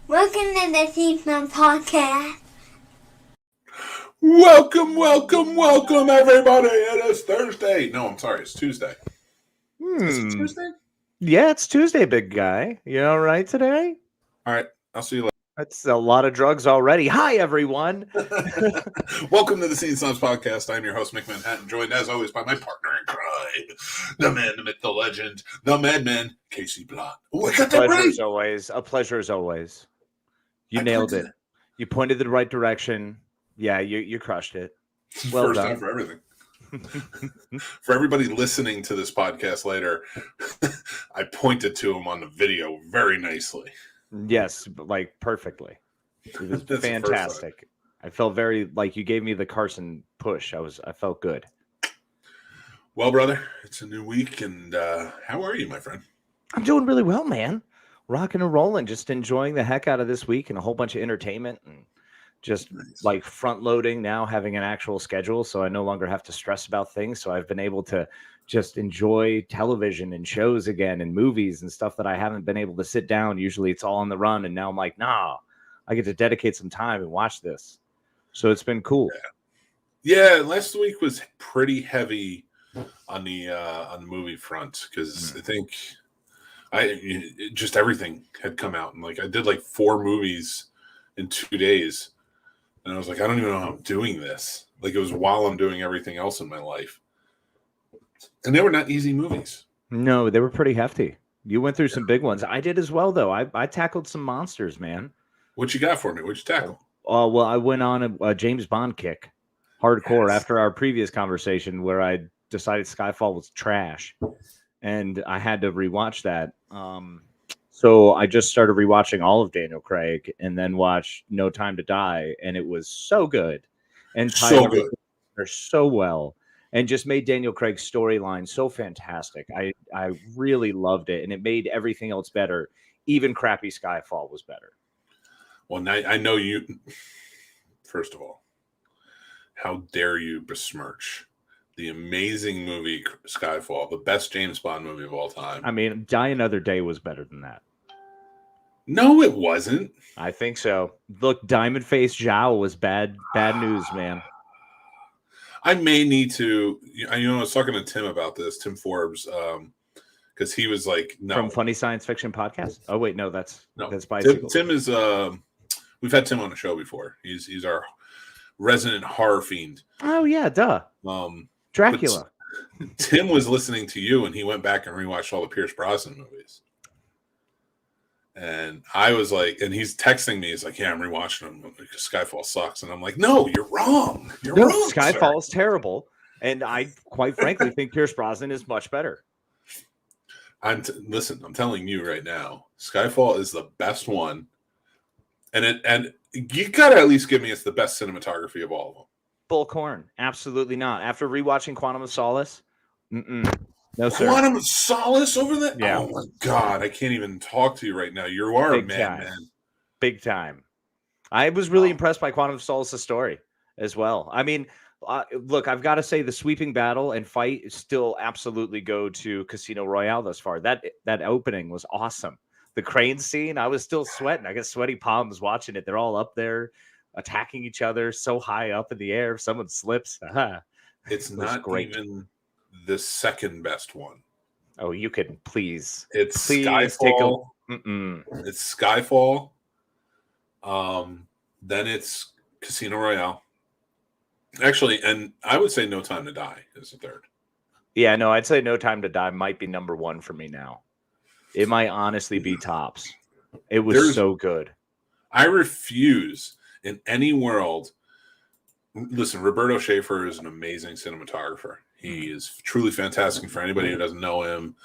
Welcome to the Scene Snobs podcast. Welcome, everybody. It is Thursday. No, I'm sorry. It's Tuesday. Is it Tuesday? Yeah, it's Tuesday, big guy. You all right today? All right. I'll see you later. That's a lot of drugs already. Hi, everyone. Welcome to the Scene Snobs podcast. I'm your host, Mick Manhattan, joined as always by my partner in crime, the man, the myth, the legend, the madman, Casey Blott. Oh, I got that right. A pleasure as always. You nailed it. You pointed the right direction. Yeah, you crushed it. Well First done. time for everything. For everybody listening to this podcast later, I pointed to him on the video very nicely. Yes, like perfectly. It was fantastic. I felt very like you gave me the Carson push. I felt good. Well, brother, it's a new week, and how are you, my friend? I'm doing really well, man. Rocking and rolling, just enjoying the heck out of this week and a whole bunch of entertainment and just like front loading now, having an actual schedule. So I no longer have to stress about things. So I've been able to just enjoy television and shows again and movies and stuff that I haven't been able to sit down. Usually it's all on the run. And now I'm like, nah, I get to dedicate some time and watch this. So it's been cool. Yeah, last week was pretty heavy on the movie front because I think just everything had come out, and like I did like 4 movies in 2 days, and I was like, I don't even know how I'm doing this. Like it was while I'm doing everything else in my life, and they were not easy movies. No, they were pretty hefty. You went through some big ones. I did as well, though. I tackled some monsters, man. What you got for me? What'd you tackle? Well, I went on a James Bond kick, hardcore, after our previous conversation where I decided Skyfall was trash, and I had to rewatch that. So I just started rewatching all of Daniel Craig, and then watched No Time to Die, and it was so good, and tied everything together so well, and just made Daniel Craig's storyline so fantastic. I really loved it, and it made everything else better. Even crappy Skyfall was better. Well, I know you. First of all, how dare you besmirch the amazing movie Skyfall, the best James Bond movie of all time? I mean, Die Another Day was better than that. No, it wasn't. I think so. Look, Diamond Face Zhao was bad news, man. I may need to. I was talking to Tim about this, Tim Forbes, because he was like, no. From Funny Science Fiction Podcast. Oh wait, no, that's Bicycle. Tim is. We've had Tim on the show before. He's our resident horror fiend. Oh yeah, duh. Dracula. Tim was listening to you, and he went back and rewatched all the Pierce Brosnan movies. And I was like, and he's texting me. He's like, yeah, I'm rewatching them because Skyfall sucks. And I'm like, no, you're wrong. You're wrong. Skyfall is terrible. And I quite frankly think Pierce Brosnan is much better. Listen, I'm telling you right now, Skyfall is the best one. And you gotta at least give me it's the best cinematography of all of them. Bullcorn. Absolutely not. After rewatching Quantum of Solace, no sir. Quantum of Solace over there? Yeah. Oh my God, I can't even talk to you right now. You are a madman. Big time. I was really impressed by Quantum of Solace's story as well. I mean, look, I've got to say the sweeping battle and fight still absolutely go to Casino Royale thus far. That opening was awesome. The crane scene, I was still sweating. I got sweaty palms watching it. They're all up there attacking each other so high up in the air. If someone slips, it's not great. Even the second best one. Oh, you can please. It's Skyfall. It's Skyfall. Then it's Casino Royale. Actually, and I would say No Time to Die is the third. Yeah, no, I'd say No Time to Die might be number 1 for me now. It might honestly be tops. It was so good. I refuse in any world. Listen, Roberto Schaefer is an amazing cinematographer. He is truly fantastic. For anybody who doesn't know him,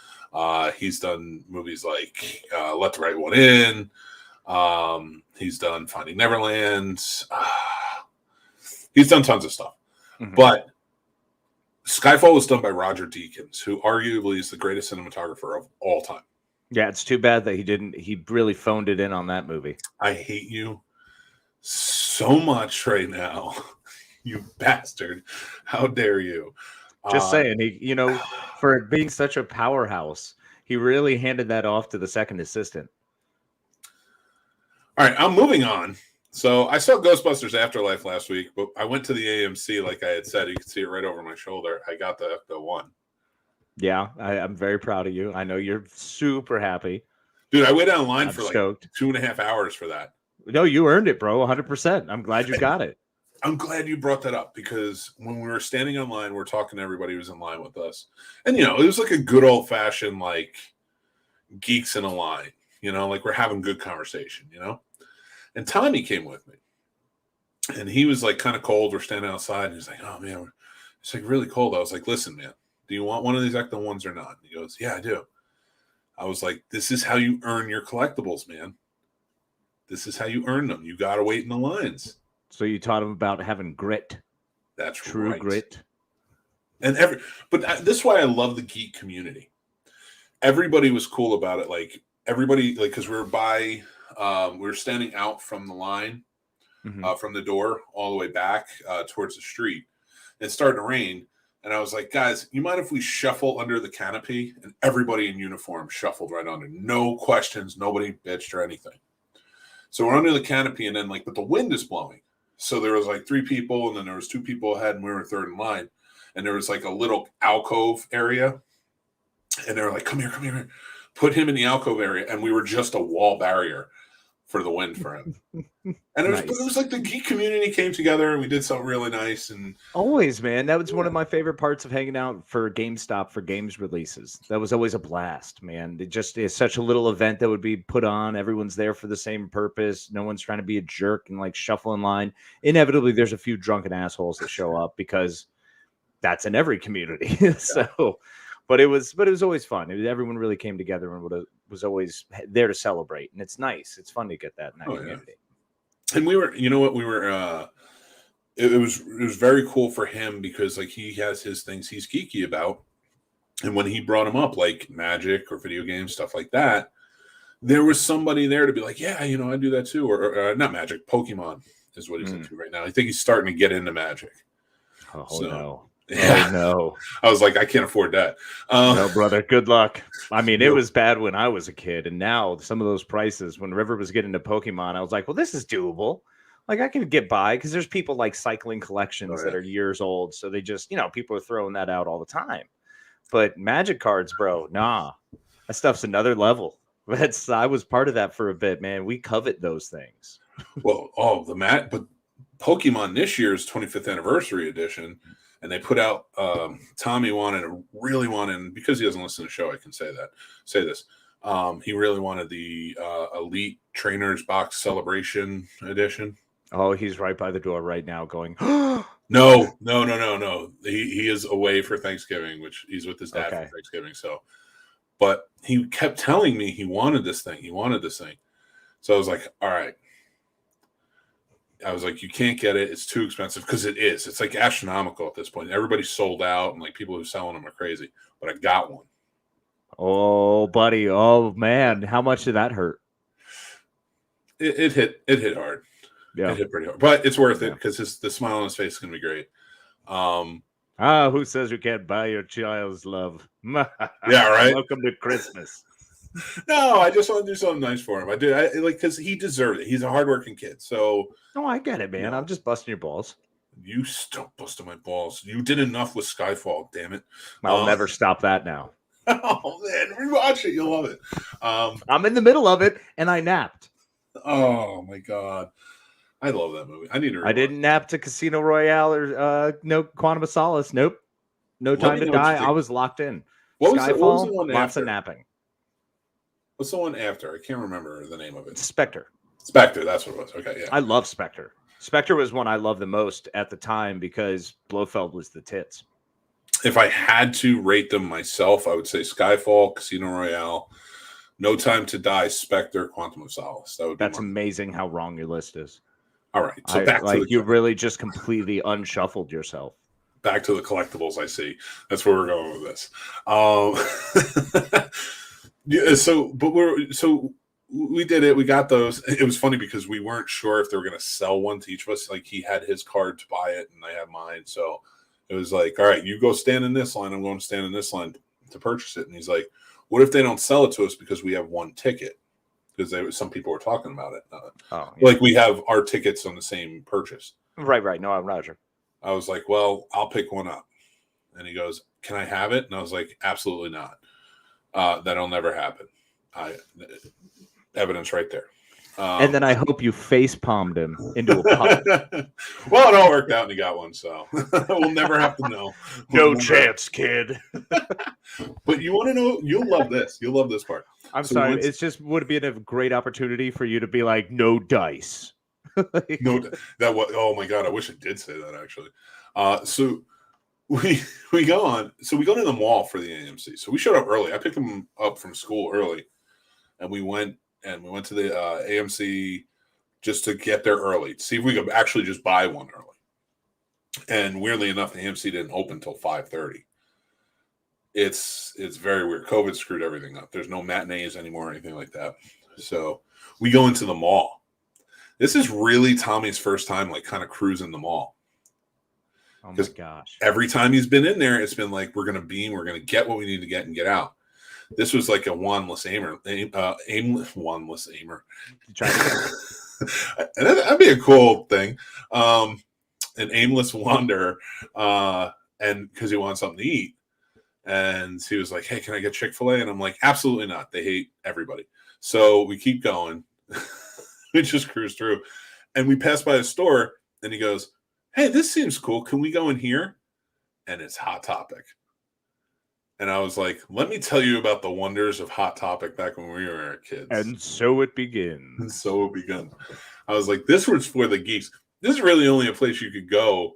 he's done movies like Let the Right One In. He's done Finding Neverland. He's done tons of stuff. Mm-hmm. But Skyfall was done by Roger Deakins, who arguably is the greatest cinematographer of all time. Yeah, it's too bad that he really phoned it in on that movie. I hate you so much right now. You bastard. How dare you? Just saying, for it being such a powerhouse, he really handed that off to the second assistant. All All right, I'm moving on. So I saw Ghostbusters Afterlife last week, but I went to the AMC like I had said. You can see it right over my shoulder. I got the one. Yeah, I'm very proud of you. I know you're super happy. Dude, I waited online I'm for stoked. like 2.5 hours for that. No, you earned it, bro. 100%. I'm glad you got it. I'm glad you brought that up because when we were standing in line, we're talking to everybody who's in line with us. And, it was like a good old-fashioned, like, geeks in a line. Like we're having good conversation, And Tommy came with me. And he was, like, kind of cold. We're standing outside. And he's like, oh, man, it's, like, really cold. I was like, listen, man, do you want one of these Ecto ones or not? And he goes, yeah, I do. I was like, this is how you earn your collectibles, man. This is how you earn them. You got to wait in the lines. So you taught him about having grit. That's true right. Grit. And this is why I love the geek community. Everybody was cool about it. Like everybody, like, cause we were standing out from the line, from the door all the way back towards the street. And it started to rain. And I was like, guys, you mind if we shuffle under the canopy? And everybody in uniform shuffled right under. No questions. Nobody bitched or anything. So we're under the canopy and then but the wind is blowing. So there was like 3 people and then there was 2 people ahead and we were third in line. And there was like a little alcove area. And they were like, come here. Put him in the alcove area. And we were just a wall barrier for the wind for him. And it was like the geek community came together and we did something really nice. And always, man, that was one of my favorite parts of hanging out for GameStop for games releases. That was always a blast, man. It just is such a little event that would be put on. Everyone's there for the same purpose. No one's trying to be a jerk and like shuffle in line. Inevitably, there's a few drunken assholes that show up because that's in every community. But it was always fun. Everyone really came together and was always there to celebrate. And it's nice. It's fun to get that in that community. Yeah. And we were, it was very cool for him because like he has his things he's geeky about. And when he brought him up, like magic or video games, stuff like that, there was somebody there to be like, yeah, I do that too. Or not magic, Pokemon is what he's into right now. I think he's starting to get into magic. No. Yeah. Oh, no. I was like, I can't afford that. No, brother. Good luck. I mean, it was bad when I was a kid. And now some of those prices, when River was getting into Pokemon, I was like, well, this is doable. Like, I can get by because there's people like cycling collections that are years old. So they just, people are throwing that out all the time. But Magic cards, bro, nah. That stuff's another level. I was part of that for a bit, man. We covet those things. Well, but Pokemon this year's 25th anniversary edition. And they put out, Tommy really wanted, because he doesn't listen to the show, I can say this. He really wanted the Elite Trainers Box Celebration Edition. Oh, he's right by the door right now going, No. He is away for Thanksgiving, which he's with his dad for Thanksgiving. So, but he kept telling me he wanted this thing. So I was like, all right. I was like, you can't get it. It's too expensive because it is. It's like astronomical at this point. Everybody's sold out and like people who are selling them are crazy. But I got one. Oh, buddy. Oh, man. How much did that hurt? It hit hard. Yeah. It hit pretty hard. But it's worth it because the smile on his face is going to be great. Who says you can't buy your child's love? Yeah, right? Welcome to Christmas. No, I just want to do something nice for him. I do. Because he deserved it. He's a hardworking kid. So. Oh, I get it, man. I'm just busting your balls. You stop busting my balls. You did enough with Skyfall, damn it. I'll never stop that now. Oh, man. Rewatch it. You'll love it. I'm in the middle of it, and I napped. Oh, my God. I love that movie. I need to. I didn't nap to Casino Royale or no Quantum of Solace. Nope. No Time to Die. I was locked in. What was Skyfall, the one lots after? of napping. What's the one after? I can't remember the name of it. Spectre. That's what it was. Okay, yeah. I love Spectre. Spectre was one I loved the most at the time because Blofeld was the tits. If I had to rate them myself, I would say Skyfall, Casino Royale, No Time to Die, Spectre, Quantum of Solace. That's amazing how wrong your list is. All right, so back to you really just completely unshuffled yourself. Back to the collectibles. I see. That's where we're going with this. Yeah, so we did it. We got those. It was funny because we weren't sure if they were going to sell one to each of us. Like he had his card to buy it, and I had mine. So it was like, all right, you go stand in this line. I'm going to stand in this line to purchase it. And he's like, what if they don't sell it to us because we have one ticket? because some people were talking about it. Oh, yeah. Like we have our tickets on the same purchase. Right. No, I'm Roger. I was like, well, I'll pick one up. And he goes, can I have it? And I was like, absolutely not. That'll never happen. Evidence right there. And then I hope you face palmed him into a puddle. Well, it all worked out and he got one, so we'll never have to know. No chance, kid. But you want to know? You'll love this. You'll love this part. I'm sorry. It's just would have been a great opportunity for you to be like, no dice. No, that was. Oh my god! I wish it did say that actually. So we go on. So we go to the mall for the AMC. So we showed up early. I picked them up from school early, and we went to the AMC just to get there early to see if we could actually just buy one early. And weirdly enough, the AMC didn't open until 5:30. It's very weird. COVID screwed everything up. There's no matinees anymore or anything like that. So we go into the mall. This is really Tommy's first time, like, kind of cruising the mall. Oh my gosh! Every time he's been in there, it's been like we're gonna get what we need to get and get out. This was like a wanless aimer. Wanless aimer. And that'd be a cool thing. An aimless wanderer, and because he wants something to eat. And he was like, hey, can I get Chick-fil-A? And I'm like, absolutely not. They hate everybody. So we keep going. We just cruise through. And we pass by a store, and he goes, hey, this seems cool. Can we go in here? And it's Hot Topic. And I was like, let me tell you about the wonders of Hot Topic back when we were kids. And so it begins. And so it begun. I was like, this was for the geeks. This is really only a place you could go,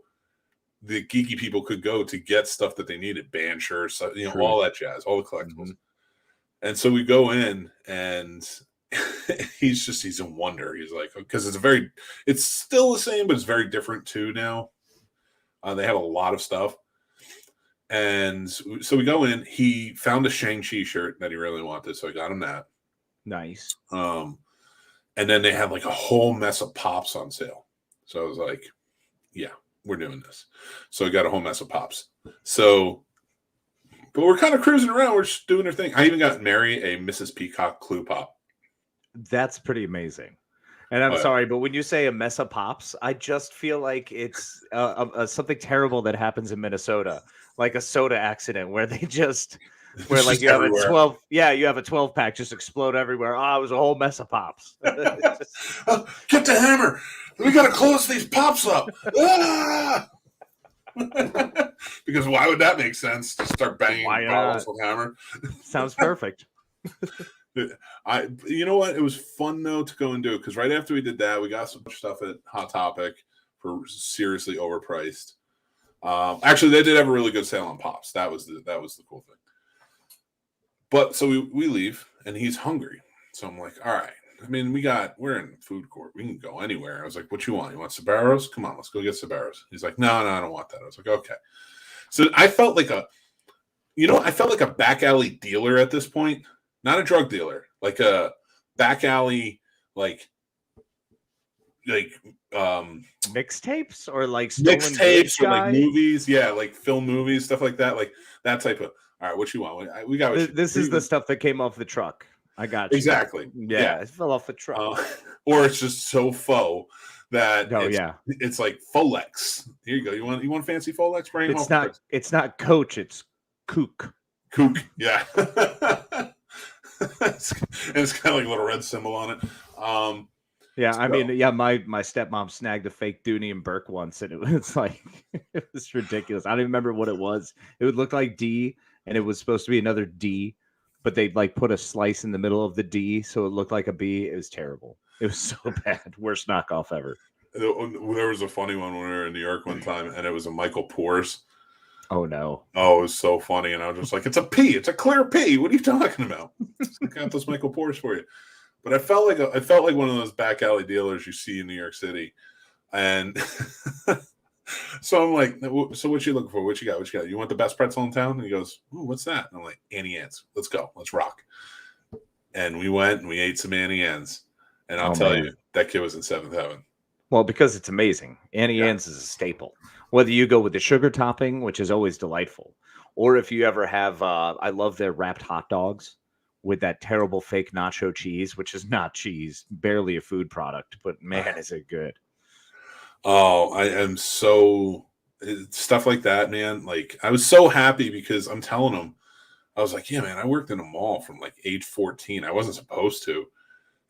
the geeky people could go to get stuff that they needed, band shirts, all that jazz, all the collectibles. Mm-hmm. And so we go in, and he's in wonder. He's like, because it's still the same, but it's very different too now. They have a lot of stuff. And so we go in. He found a Shang-Chi shirt that he really wanted, so I got him that. Nice. And then they had like a whole mess of Pops on sale. So I was like, yeah, we're doing this. So I got a whole mess of Pops. So, but we're kind of cruising around. We're just doing our thing. I even got Mary a Mrs. Peacock Clue Pop. That's pretty amazing. And I'm sorry, but when you say a mess of Pops, I just feel like it's something terrible that happens in Minnesota, like a soda accident where they just, where like you everywhere. Have a 12, you have a 12 pack just explode everywhere. Oh, it was a whole mess of Pops. Get the hammer. We got to close these Pops up. Ah! Because why would that make sense to start banging bottles with hammer? Sounds perfect. You know what? It was fun though to go and do it because right after we did that, we got some stuff at Hot Topic for seriously overpriced. Actually, they did have a really good sale on Pops. That was the cool thing. But so we leave and he's hungry. So I'm like, all right. I mean, we're in food court. We can go anywhere. I was like, what you want? You want Sbarro's? Come on, let's go get Sbarro's. He's like, no, I don't want that. I was like, okay. So I felt like a back alley dealer at this point. Not a drug dealer, like a back alley, like mixtapes or like mixtapes or like movies, like film movies, stuff like that, like that type of. All right, what you want? We got. This is the stuff that came off the truck. I got you. Exactly. Yeah, it fell off the truck. Or it's just so faux that it's like Folex. Here you go. You want fancy Folex? Bring it home. It's not Coach. It's Kook. Kook. Yeah. And it's kind of like a little red symbol on it. My stepmom snagged a fake Dooney and Burke once, and it was like it was ridiculous. I don't even remember what it was. It would look like D, and it was supposed to be another D, but they like put a slice in the middle of the D, so it looked like a B. It was terrible. It was so bad. Worst knockoff ever. There was a funny one when we were in New York one time, and it was a Michael Kors. Oh no! Oh, it was so funny, and I was just like, "It's a P. It's a clear P. What are you talking about? I got those Michael Kors for you." But I felt like one of those back alley dealers you see in New York City, and so I'm like, "So what you looking for? What you got? What you got? You want the best pretzel in town?" And he goes, "Ooh, what's that?" And I'm like, "Annie Ann's. Let's go. Let's rock." And we went and we ate some Annie Ann's, and I'll tell you, that kid was in seventh heaven. Well, because it's amazing. Annie Ann's is a staple. Whether you go with the sugar topping, which is always delightful, or if you ever have, I love their wrapped hot dogs with that terrible fake nacho cheese, which is not cheese, barely a food product, but man, is it good. Oh, I am so stuff like that, man. Like I was so happy because I'm telling him, I was like, yeah, man, I worked in a mall from like age 14. I wasn't supposed to. And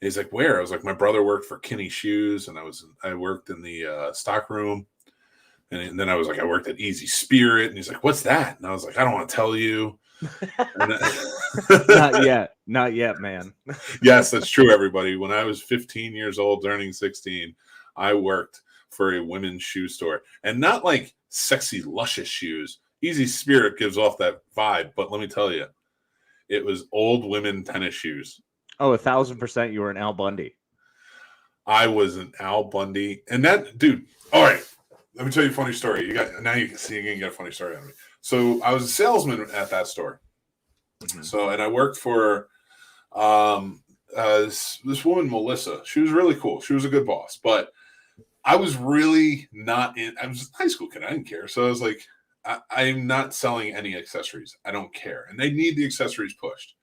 he's like, where? I was like, my brother worked for Kinney Shoes, and I worked in the stock room. And then I was like, I worked at Easy Spirit. And he's like, what's that? And I was like, I don't want to tell you. Not yet, man. Yes, that's true, everybody. When I was 15 years old, turning 16, I worked for a women's shoe store. And not like sexy, luscious shoes. Easy Spirit gives off that vibe. But let me tell you, it was old women tennis shoes. Oh, 1,000% you were an Al Bundy. I was an Al Bundy. And that, dude, all right. Let me tell you a funny story. Now you can see you can get a funny story out of me. So I was a salesman at that store. Mm-hmm. So, and I worked for this woman, Melissa. She was really cool. She was a good boss, but I was really not in. I was a high school kid. I didn't care. So I was like, I'm not selling any accessories. I don't care. And they need the accessories pushed.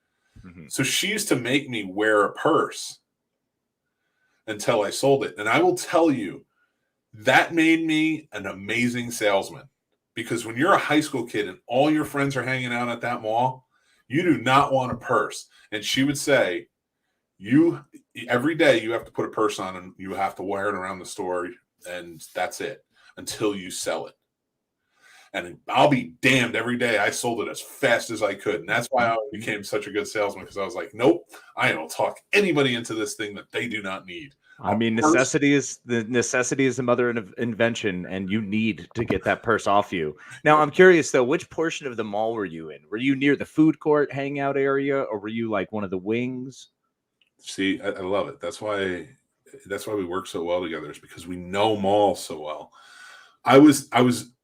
Mm-hmm. So she used to make me wear a purse until I sold it. And I will tell you, that made me an amazing salesman, because when you're a high school kid and all your friends are hanging out at that mall, you do not want a purse. And she would say, every day you have to put a purse on and you have to wear it around the store, and that's it until you sell it. And I'll be damned, every day I sold it as fast as I could. And that's why I became such a good salesman, because I was like, nope, I don't talk anybody into this thing that they do not need. I mean, necessity is the mother of invention, and you need to get that purse off you. Now, I'm curious though, which portion of the mall were you in? Were you near the food court hangout area, or were you like one of the wings? See, I love it. That's why we work so well together, is because we know malls so well. I was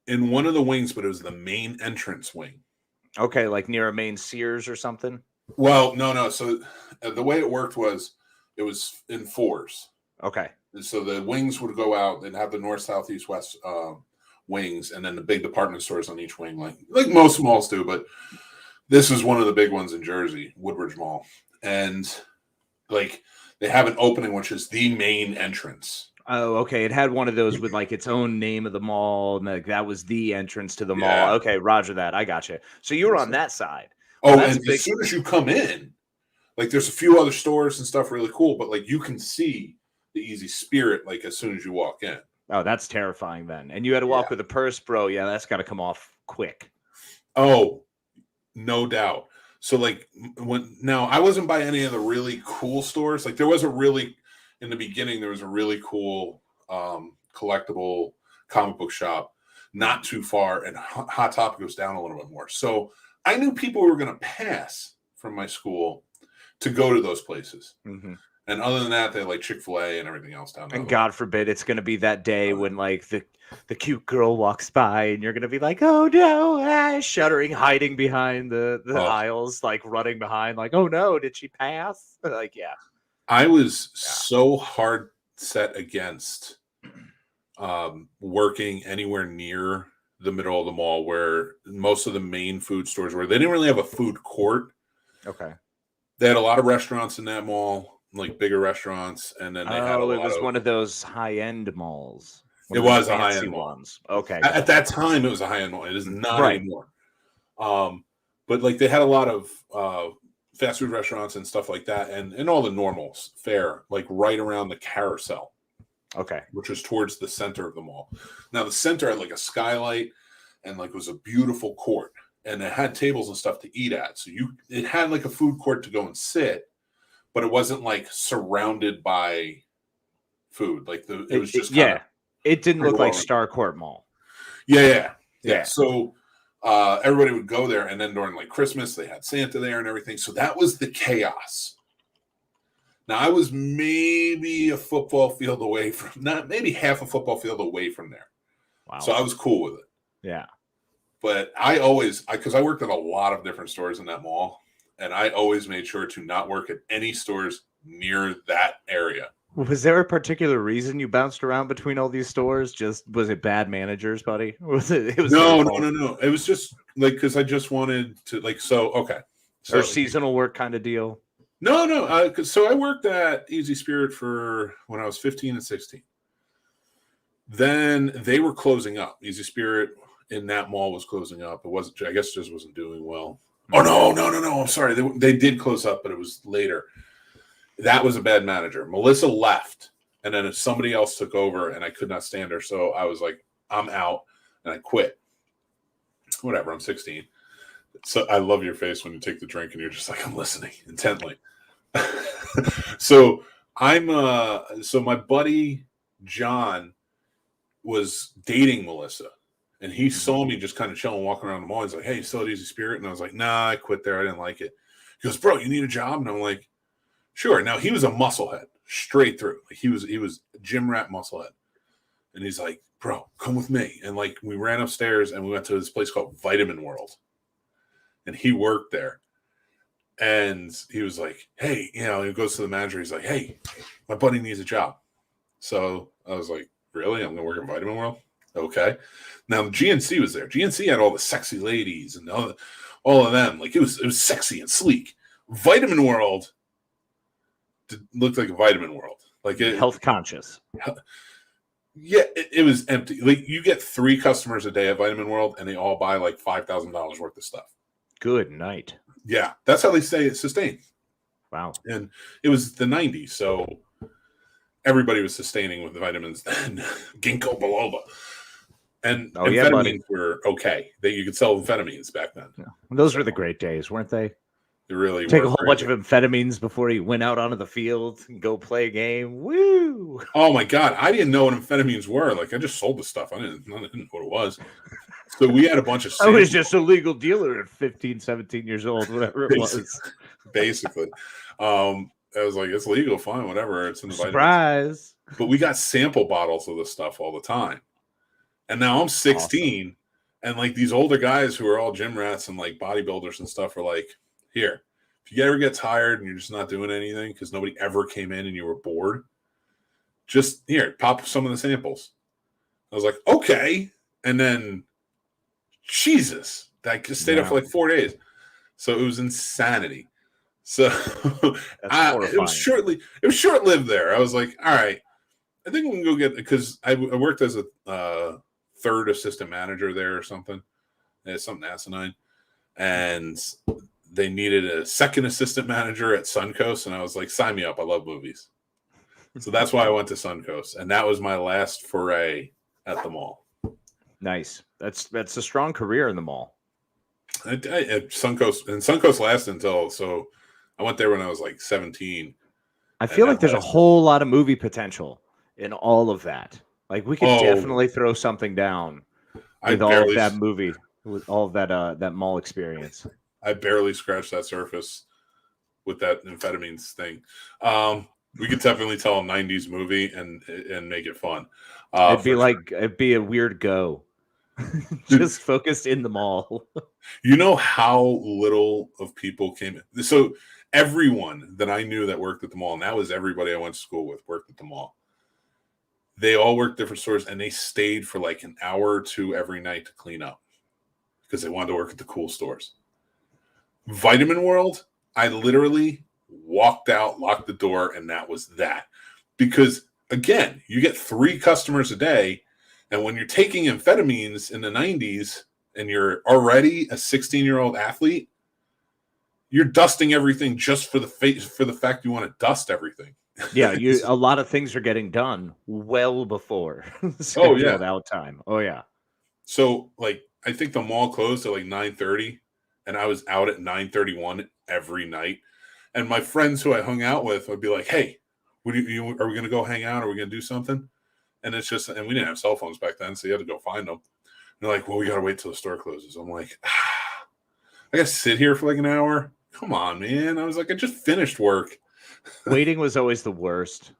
in one of the wings, but it was the main entrance wing. Okay, like near a main Sears or something? Well, no. So the way it worked was it was in fours. Okay. And so the wings would go out and have the north, south, east, west wings, and then the big department stores on each wing, like most malls do. But this is one of the big ones in Jersey, Woodbridge Mall. And like they have an opening, which is the main entrance. Oh, okay. It had one of those with like its own name of the mall, and like that was the entrance to the mall. Okay, roger that. I got you. So you were on that side. Oh, and as soon as you come in, like there's a few other stores and stuff really cool, but like you can see the Easy Spirit like as soon as you walk in. Oh, that's terrifying then. And you had to walk with a purse, bro. Yeah, that's got to come off quick. Oh, no doubt. So like now I wasn't by any of the really cool stores. Like there was in the beginning, there was a really cool collectible comic book shop not too far, and Hot Topic goes down a little bit more. So I knew people were going to pass from my school to go to those places. Mm-hmm. And other than that, they like Chick-fil-A and everything else down there. And God forbid it's going to be that day when like the cute girl walks by and you're going to be like, oh no, shuddering, hiding behind the aisles, like running behind, like, oh no, did she pass? Like, yeah. I was so hard set against working anywhere near the middle of the mall where most of the main food stores were. They didn't really have a food court. Okay. They had a lot of restaurants in that mall, like bigger restaurants, and then they had it was one of those high-end malls. It was a high-end ones. Okay. At that time, it was a high-end mall. It is not anymore. But like they had a lot of fast food restaurants and stuff like that, and all the normal fare, like right around the carousel. Okay. Which was towards the center of the mall. Now the center had like a skylight and like was a beautiful court, and it had tables and stuff to eat at. So it had like a food court to go and sit, but it wasn't like surrounded by food. Like it was just it didn't look like Starcourt Mall. Yeah. So everybody would go there, and then during like Christmas, they had Santa there and everything. So that was the chaos. Now I was maybe a football field away from, not maybe half a football field away from there. Wow. So I was cool with it. Yeah. But because I worked at a lot of different stores in that mall, and I always made sure to not work at any stores near that area. Was there a particular reason you bounced around between all these stores? Was it bad managers, buddy? It was No. It was just like, because I just wanted to, like, so, okay. Or seasonal work kind of deal? No. So I worked at Easy Spirit for when I was 15 and 16. Then they were closing up. Easy Spirit in that mall was closing up. It wasn't. I guess just wasn't doing well. Oh no! I'm sorry. They did close up, but it was later. That was a bad manager. Melissa left, and then somebody else took over, and I could not stand her. So I was like, I'm out, and I quit. Whatever. I'm 16. So I love your face when you take the drink, and you're just like, I'm listening intently. So so my buddy John was dating Melissa, and he saw me just kind of chilling, walking around the mall. He's like, hey, you still at Easy Spirit? And I was like, nah, I quit there. I didn't like it. He goes, bro, you need a job? And I'm like, sure. Now he was a musclehead straight through. Like he was a gym rat musclehead. And he's like, bro, come with me. And like we ran upstairs and we went to this place called Vitamin World. And he worked there. And he was like, hey, he goes to the manager. He's like, hey, my buddy needs a job. So I was like, really? I'm going to work at Vitamin World? Okay. Now the GNC was there. GNC had all the sexy ladies and all of them. Like it was sexy and sleek. Vitamin World looked like a Vitamin World. Like health conscious. Yeah, it was empty. Like you get 3 customers a day at Vitamin World and they all buy like $5,000 worth of stuff. Good night. Yeah, that's how they stay sustained. Wow. And it was the 90s, so everybody was sustaining with the vitamins then. Ginkgo biloba. And amphetamines were okay. You could sell amphetamines back then. Yeah. Those were the great days, weren't they? They really take a whole bunch of amphetamines before you went out onto the field and go play a game. Woo! Oh my God. I didn't know what amphetamines were. Like I just sold the stuff. I didn't know what it was. So we had a bunch of I was just a legal dealer at 15, 17 years old, whatever it was. Basically. I was like, it's legal, fine, whatever. It's in the surprise. Vitamins. But we got sample bottles of this stuff all the time. And now I'm 16, awesome. And like these older guys who are all gym rats and like bodybuilders and stuff are like, here, if you ever get tired and you're just not doing anything because nobody ever came in and you were bored, just here, pop some of the samples. I was like, okay. And then, Jesus, I just stayed up for like 4 days. So it was insanity. So it was short-lived there. I was like, all right, I think we can go get, because I worked as a third assistant manager there or something. It's something asinine. And they needed a second assistant manager at Suncoast. And I was like, sign me up. I love movies. So that's why I went to Suncoast. And that was my last foray at the mall. Nice. That's a strong career in the mall. At Suncoast lasted until, so I went there when I was like 17. I feel like there's a whole lot of movie potential in all of that. Like we could definitely throw something down with all of that movie, with all of that mall experience. I barely scratched that surface with that amphetamines thing. We could definitely tell a 90s movie and make it fun. It'd be a weird go. Just focused in the mall. You know how little of people came in? So everyone that I knew that worked at the mall, and that was everybody I went to school with, worked at the mall. They all worked different stores, and they stayed for like an hour or two every night to clean up because they wanted to work at the cool stores. Vitamin World, I literally walked out, locked the door, and that was that. Because, again, you get 3 customers a day, and when you're taking amphetamines in the 90s and you're already a 16-year-old athlete, you're dusting everything just for the fact you want to dust everything. Yeah, a lot of things are getting done well before out time. Oh yeah. So like I think the mall closed at like 9:30, and I was out at 9:31 every night. And my friends who I hung out with would be like, "Hey, are we going to go hang out? Are we going to do something?" And it's just, and we didn't have cell phones back then, so you had to go find them. And they're like, "Well, we got to wait till the store closes." I'm like, I got to sit here for like an hour. Come on, man. I was like, I just finished work. Waiting was always the worst.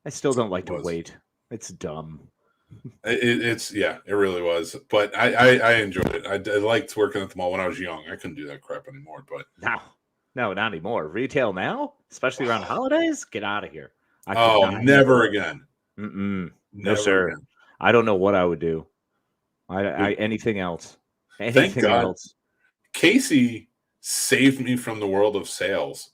I still don't like to wait. It's dumb. It really was. But I enjoyed it. I liked working at the mall when I was young. I couldn't do that crap anymore. But no, not anymore. Retail now, especially around holidays, get out of here. Never again. No, sir. Again. I don't know what I would do. Anything else. Thank God. Casey saved me from the world of sales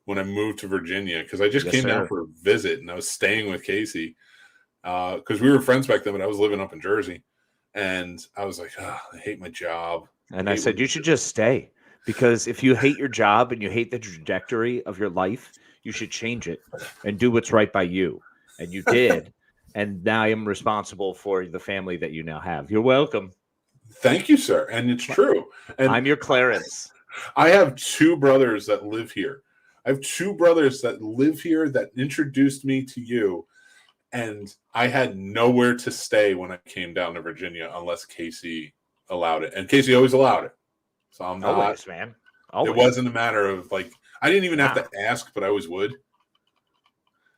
when I moved to Virginia, because I just came down for a visit and I was staying with Casey because we were friends back then, but I was living up in Jersey. And I was like, I hate my job. And I said, you should just stay, because if you hate your job and you hate the trajectory of your life, you should change it and do what's right by you. And you did. And now I am responsible for the family that you now have. You're welcome. Thank you, sir. And it's true. And I'm your Clarence. I have two brothers that live here. I have two brothers that live here that introduced me to you. And I had nowhere to stay when I came down to Virginia unless Casey allowed it. And Casey always allowed it. So I'm not. Always, man. Always. It wasn't a matter of like, I didn't even have to ask, but I always would.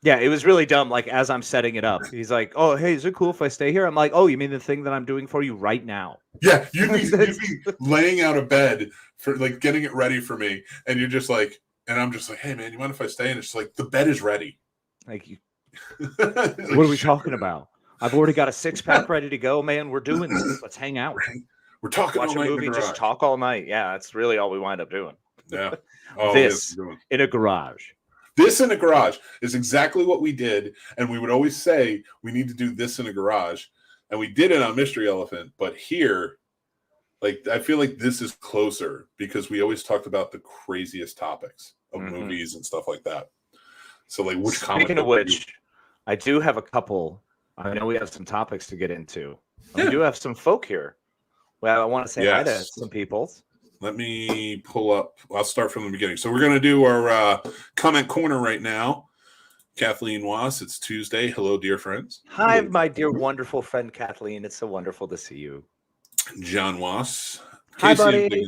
Yeah, it was really dumb. Like, as I'm setting it up, he's like, oh, hey, is it cool if I stay here? I'm like, oh, you mean the thing that I'm doing for you right now? Yeah, you'd be laying out of bed for like getting it ready for me. And you're just like, and I'm just like, hey, man, you mind if I stay? And it's like, the bed is ready. Like, what are we talking about? I've already got a 6-pack ready to go, man. We're doing this. Let's hang out. We're talking watch all a night movie, just talk all night. Yeah, that's really all we wind up doing. Yeah. This in a garage. This in a garage is exactly what we did. And we would always say, we need to do this in a garage. And we did it on Mystery Elephant. But here, like, I feel like this is closer because we always talked about the craziest topics of movies and stuff like that. So, like, which comic? Speaking of which, I do have a couple. I know we have some topics to get into. We do have some folk here. Well, I want to say hi to some people. Let me pull up. I'll start from the beginning. So we're going to do our comment corner right now. Kathleen Wass, it's Tuesday. Hello, dear friends. Hi, my dear, wonderful friend Kathleen. It's so wonderful to see you. John Wass. Hi, buddy.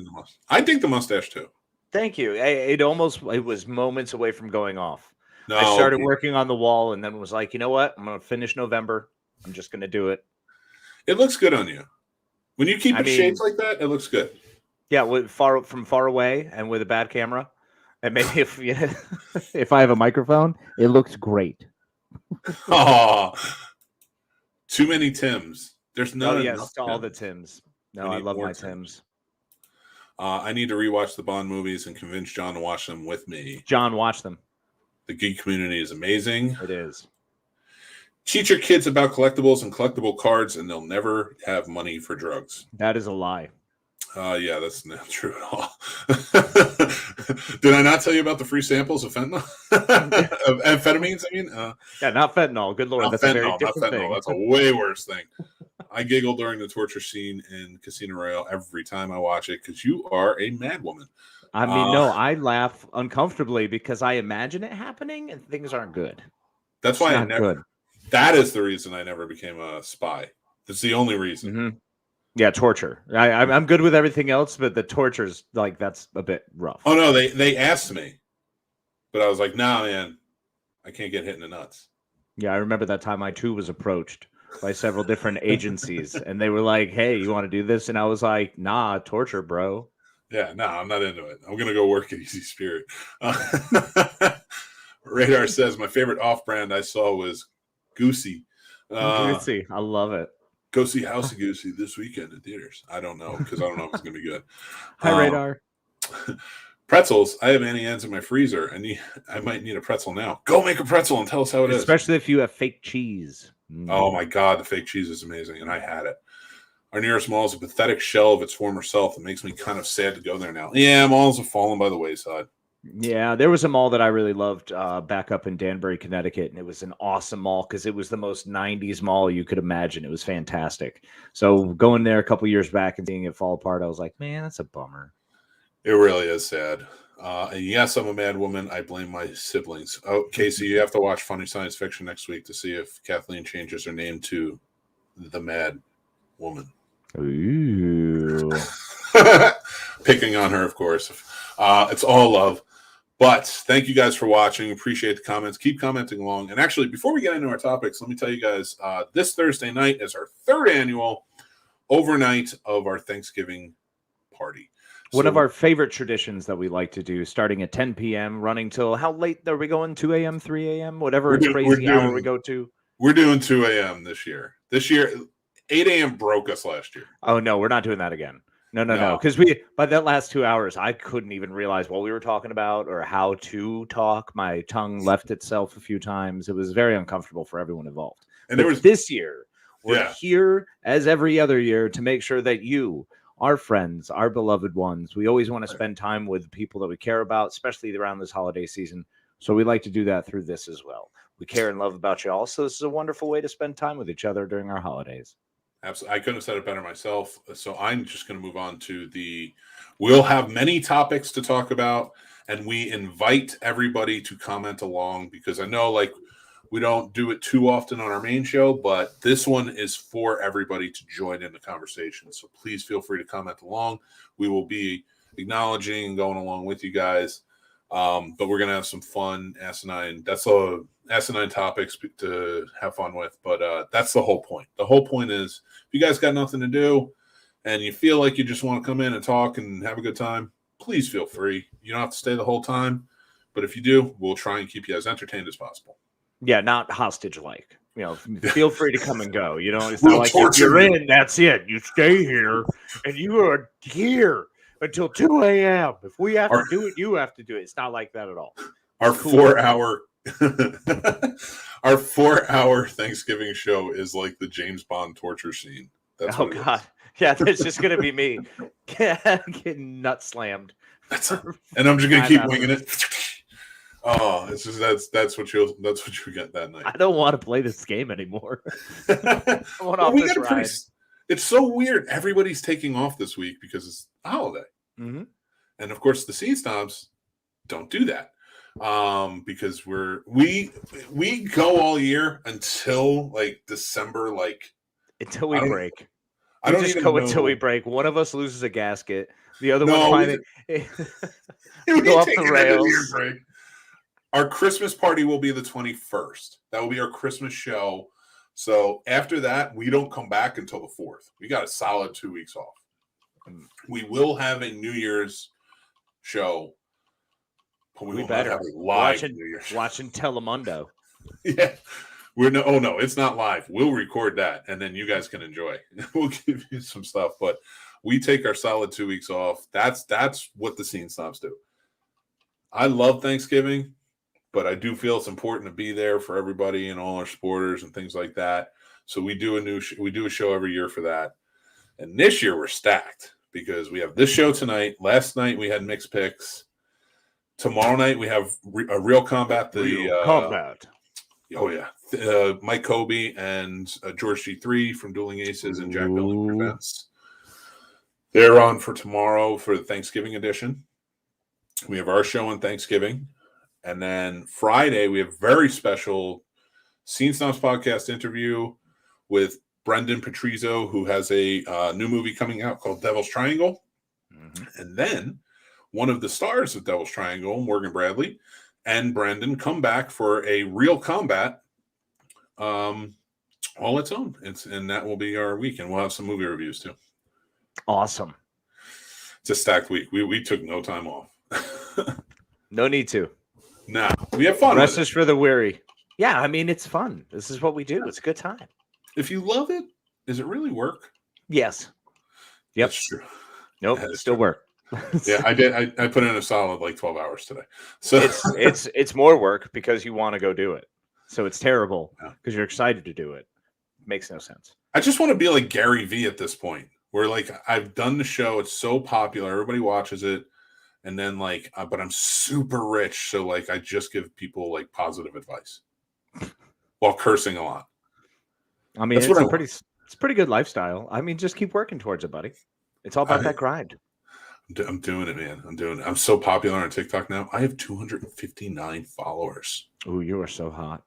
I think the mustache, too. Thank you. It was moments away from going off. No, I started working on the wall and then was like, you know what? I'm going to finish November. I'm just going to do it. It looks good on you. When you keep it shaped like that, it looks good. Yeah, from far away and with a bad camera. And maybe if I have a microphone, it looks great. Oh, too many Tims. There's not enough. To all the Tims. No, I love my Tims. I need to rewatch the Bond movies and convince John to watch them with me. John, watch them. The geek community is amazing. It is. Teach your kids about collectibles and collectible cards, and they'll never have money for drugs. That is a lie. Yeah, that's not true at all. Did I not tell you about the free samples of fentanyl? Of amphetamines, I mean? Yeah, not fentanyl. Good Lord. Not that's fentanyl, a very different thing. That's a way worse thing. I giggle during the torture scene in Casino Royale every time I watch it because you are a mad woman. I mean, no, I laugh uncomfortably because I imagine it happening and things aren't good. That's why I never. Good. That is the reason I never became a spy. That's the only reason. Mm-hmm. Yeah, torture. I'm good with everything else, but the torture's like that's a bit rough. Oh no, they asked me, but I was like, nah, man, I can't get hit in the nuts. Yeah, I remember that time I too was approached by several different agencies, and they were like, "Hey, you want to do this?" And I was like, "Nah, torture, bro." Yeah, nah, I'm not into it. I'm gonna go work at Easy Spirit. Radar says my favorite off-brand I saw was Goosey. Goosey, I love it. Go see House of Goosey this weekend in theaters. I don't know because I don't know if it's going to be good. Hi, Radar. Pretzels. I have Annie Ann's in my freezer, and I might need a pretzel now. Go make a pretzel and tell us how it is. Especially if you have fake cheese. Oh, my God. The fake cheese is amazing, and I had it. Our nearest mall is a pathetic shell of its former self. It makes me kind of sad to go there now. Yeah, malls have fallen by the wayside. Yeah, there was a mall that I really loved back up in Danbury, Connecticut, and it was an awesome mall because it was the most 90s mall you could imagine. It was fantastic. So going there a couple years back and seeing it fall apart, I was like, man, that's a bummer. It really is sad. And yes, I'm a mad woman. I blame my siblings. Oh, Casey, you have to watch Funny Science Fiction next week to see if Kathleen changes her name to the Mad Woman. Ooh. Picking on her, of course. It's all love. But thank you guys for watching. Appreciate the comments. Keep commenting along. And actually, before we get into our topics, let me tell you guys, this Thursday night is our third annual overnight of our Thanksgiving party. One of our favorite traditions that we like to do, starting at 10 p.m., running till how late are we going? 2 a.m., 3 a.m., whatever crazy hour we go to? We're doing 2 a.m. this year. This year, 8 a.m. broke us last year. Oh, no, we're not doing that again. No. Because by that last 2 hours, I couldn't even realize what we were talking about or how to talk. My tongue left itself a few times. It was very uncomfortable for everyone involved. And there was this year, we're here as every other year to make sure that you, our friends, our beloved ones, we always want to spend time with people that we care about, especially around this holiday season. So we like to do that through this as well. We care and love about you all. So this is a wonderful way to spend time with each other during our holidays. Absolutely. I couldn't have said it better myself. So I'm just going to move on to we'll have many topics to talk about, and we invite everybody to comment along, because I know we don't do it too often on our main show, but this one is for everybody to join in the conversation. So please feel free to comment along. We will be acknowledging and going along with you guys. But we're going to have some fun, asinine topics to have fun with. But that's the whole point. The whole point is, if you guys got nothing to do and you feel like you just want to come in and talk and have a good time, please feel free. You don't have to stay the whole time. But if you do, we'll try and keep you as entertained as possible. Yeah, not hostage-like. Feel free to come and go. It's not like if you're in, that's it. You stay here, and you are here until 2 a.m. If we have to do it, you have to do it. It's not like that at all. Our 4-hour our 4-hour Thanksgiving show is like the James Bond torture scene. That's God. Yeah, that's just gonna be me getting nut slammed. And I'm just gonna keep winging it. Oh, it's just that's what you get that night. I don't want to play this game anymore. I want off this ride. It's so weird. Everybody's taking off this week because it's a holiday. Mm-hmm. And of course the Scene Snobs don't do that. Because we go all year until December, until we break. I don't just even go know. Until we break. One of us loses a gasket. The other No, one finally go off the rails. Break. Our Christmas party will be the 21st. That will be our Christmas show. So after that, we don't come back until the 4th. We got a solid 2 weeks off. We will have a New Year's show. But we better have a live New Year's show. Watching Telemundo. Yeah. No, it's not live. We'll record that, and then you guys can enjoy. We'll give you some stuff, but we take our solid 2 weeks off. That's what the Scene Snobs do. I love Thanksgiving, but I do feel it's important to be there for everybody and all our supporters and things like that. So we do a show every year for that. And this year we're stacked because we have this show tonight. Last night we had mixed picks. Tomorrow night we have a Real Combat. Combat. Oh yeah, Mike Kobe and George G3 from Dueling Aces and Jack Building Presents. They're on for tomorrow for the Thanksgiving edition. We have our show on Thanksgiving, and then Friday we have a very special Scene Snobs podcast interview with Brendan Patrizzo, who has a new movie coming out called Devil's Triangle, and then one of the stars of Devil's Triangle, Morgan Bradley, and Brandon come back for a Real Combat all its own. And that will be our week. And we'll have some movie reviews too. Awesome. It's a stacked week. We took no time off. No need to. Nah, we have fun. Rest is for the weary. Yeah, I mean, it's fun. This is what we do. It's a good time. If you love it, does it really work? Yes. Yep. That's true. Nope. Still work. Yeah, I did. I put in a solid 12 hours today. So it's more work because you want to go do it. So it's terrible because you're excited to do it. Makes no sense. I just want to be like Gary V at this point, where I've done the show. It's so popular, everybody watches it, and then but I'm super rich, so I just give people positive advice while cursing a lot. I mean, it's a pretty good lifestyle. I mean, just keep working towards it, buddy. It's all about that grind. I'm doing it, man. I'm doing it. I'm so popular on TikTok now. I have 259 followers. Oh, you are so hot.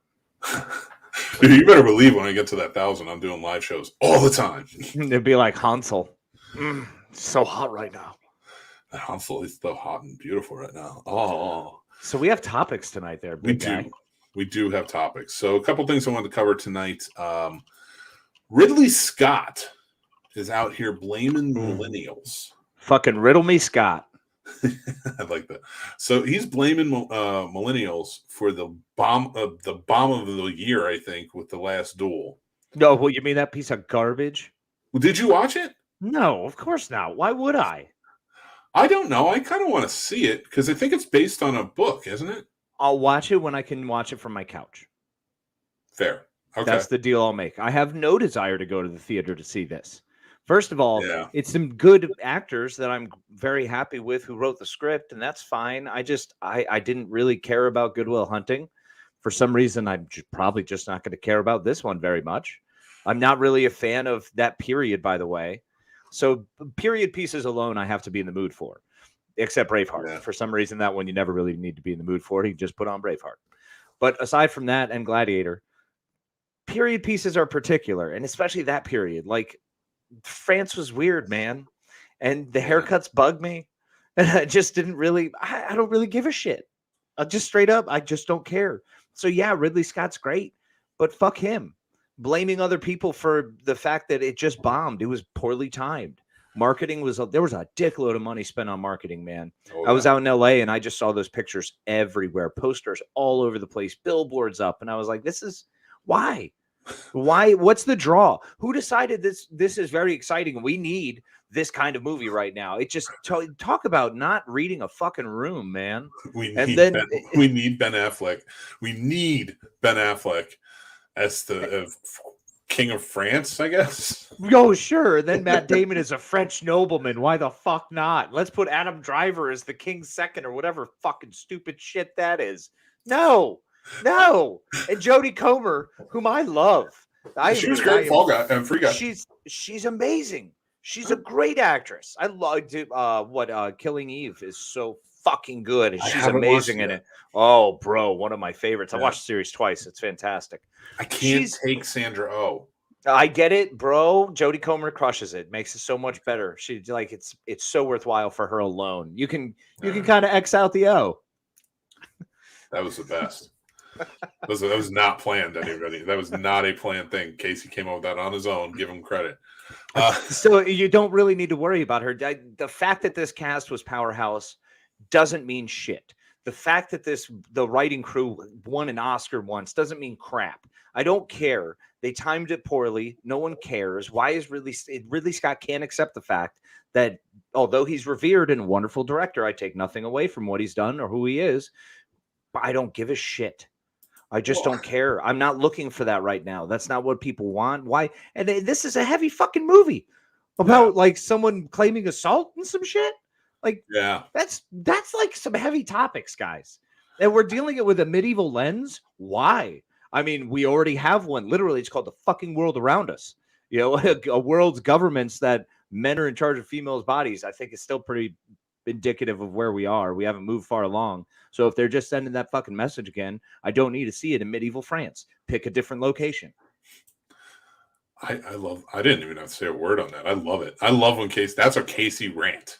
Dude, you better believe when I get to that 1,000, I'm doing live shows all the time. It'd be like Hansel. So hot right now. Hansel is so hot and beautiful right now. Oh. So we have topics tonight there, big guy. We do have topics. So a couple things I wanted to cover tonight. Ridley Scott is out here blaming millennials. Fucking riddle me, Scott. I like that. So he's blaming millennials for the bomb of the year, I think, with The Last Duel. No, well, you mean that piece of garbage? Well, did you watch it? No, of course not. Why would I? I don't know. I kind of want to see it because I think it's based on a book, isn't it? I'll watch it when I can watch it from my couch. Fair. Okay. That's the deal I'll make. I have no desire to go to the theater to see this. First of all, Yeah. it's some good actors that I'm very happy with who wrote the script, and that's fine. I didn't really care about Good Will Hunting. For some reason, I'm probably just not going to care about this one very much. I'm not really a fan of that period, by the way. So period pieces alone, I have to be in the mood for, except Braveheart. Yeah. For some reason, that one you never really need to be in the mood for. You just put on Braveheart. But aside from that and Gladiator, period pieces are particular, and especially that period. Like, France was weird, man. And the haircuts bug me. And I just didn't really, I don't really give a shit. Just straight up, I just don't care. So yeah, Ridley Scott's great, but fuck him. Blaming other people for the fact that it just bombed. It was poorly timed. Marketing was, there was a dickload of money spent on marketing, man. I was out in LA and I just saw those pictures everywhere, posters all over the place, billboards up. And I was like, this is why? Why? What's the draw? Who decided this is very exciting? We need this kind of movie right now. It just talk about not reading a fucking room, man. We need Ben Affleck. We need Ben Affleck as the King of France, I guess. Oh, sure. Then Matt Damon is a French nobleman. Why the fuck not? Let's put Adam Driver as the King's second or whatever fucking stupid shit that is. No. And Jodie Comer, whom I love. She was great. Fall Guy and Free Guy. She's amazing. She's a great actress. I love Killing Eve is so fucking good. And she's amazing in it. Oh, bro, one of my favorites. I watched the series twice. It's fantastic. I can't take Sandra Oh. I get it, bro. Jodie Comer crushes it. Makes it so much better. She's like it's so worthwhile for her alone. You can kind of X out the O. That was the best. That was not planned, anybody. That was not a planned thing. Casey came up with that on his own. Give him credit. So you don't really need to worry about her. The fact that this cast was powerhouse doesn't mean shit. The fact that the writing crew won an Oscar once doesn't mean crap. I don't care. They timed it poorly. No one cares. Why is Ridley Scott can't accept the fact that although he's revered and a wonderful director, I take nothing away from what he's done or who he is, but I don't give a shit. I just don't care. I'm not looking for that right now. That's not what people want. Why? And this is a heavy fucking movie about like someone claiming assault and some shit. Like, that's like some heavy topics, guys. And we're dealing it with a medieval lens. Why? I mean, we already have one. Literally, it's called the fucking world around us. You know, a world's governments that men are in charge of females' bodies. I think it's still pretty indicative of where we are. We haven't moved far along. So if they're just sending that fucking message again, I don't need to see it in medieval France. Pick a different location. I didn't even have to say a word on that. I love it. I love when that's a Casey rant.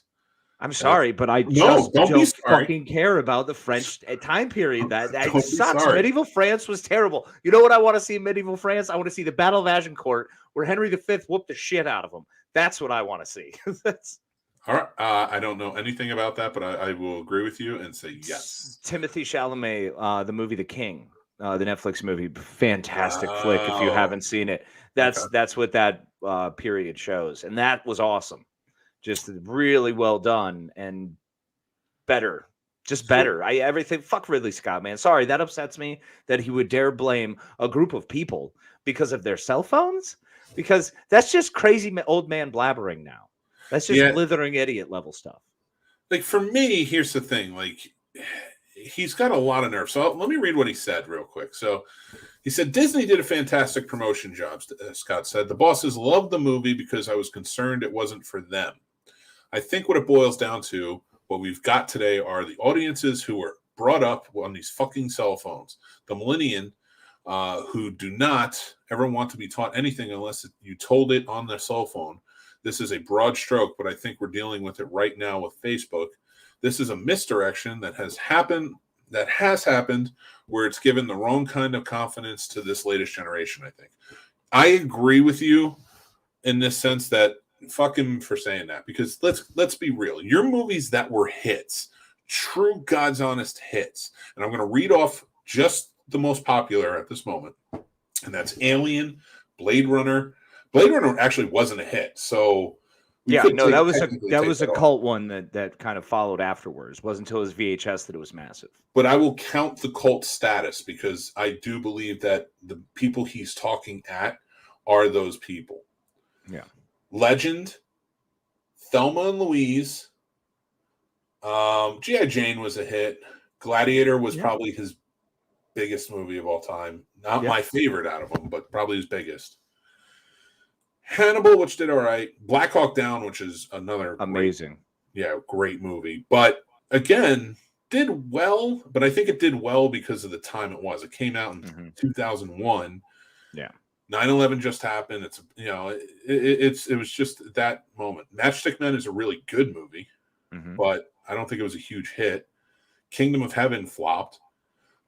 I'm sorry, but I just don't fucking care about the French time period. That sucks. Medieval France was terrible. You know what I want to see in medieval France? I want to see the Battle of Agincourt where Henry V whooped the shit out of them. That's what I want to see. All right. I don't know anything about that, but I will agree with you and say yes. Timothy Chalamet, the movie The King, the Netflix movie, fantastic flick. If you haven't seen it, that's what that period shows, and that was awesome. Just really well done and better. Everything. Fuck Ridley Scott, man. Sorry, that upsets me that he would dare blame a group of people because of their cell phones. Because that's just crazy old man blabbering now. That's just blithering idiot level stuff. Like, for me, here's the thing. Like, he's got a lot of nerve. So let me read what he said real quick. So he said, Disney did a fantastic promotion job, Scott said. The bosses loved the movie because I was concerned it wasn't for them. I think what it boils down to, what we've got today are the audiences who were brought up on these fucking cell phones. The millennial who do not ever want to be taught anything unless you told it on their cell phone. This is a broad stroke, but I think we're dealing with it right now with Facebook. This is a misdirection that has happened, where it's given the wrong kind of confidence to this latest generation, I think. I agree with you in this sense that fuck him for saying that, because let's be real. Your movies that were hits, true God's honest hits, and I'm going to read off just the most popular at this moment, and that's Alien, Blade Runner. Blade Runner actually wasn't a hit, so Yeah, could no, take- that was technically take a that off. cult one that kind of followed afterwards. It wasn't until his VHS that it was massive. But I will count the cult status because I do believe that the people he's talking at are those people. Yeah. Legend, Thelma and Louise, G.I. Jane was a hit. Gladiator was probably his biggest movie of all time. Not my favorite out of them, but probably his biggest. Hannibal, which did all right. Black Hawk Down, which is another amazing. Great movie. But again, did well, but I think it did well because of the time it was. It came out in 2001. Yeah. 9/11 just happened. It's it was just that moment. Matchstick Men is a really good movie, but I don't think it was a huge hit. Kingdom of Heaven flopped.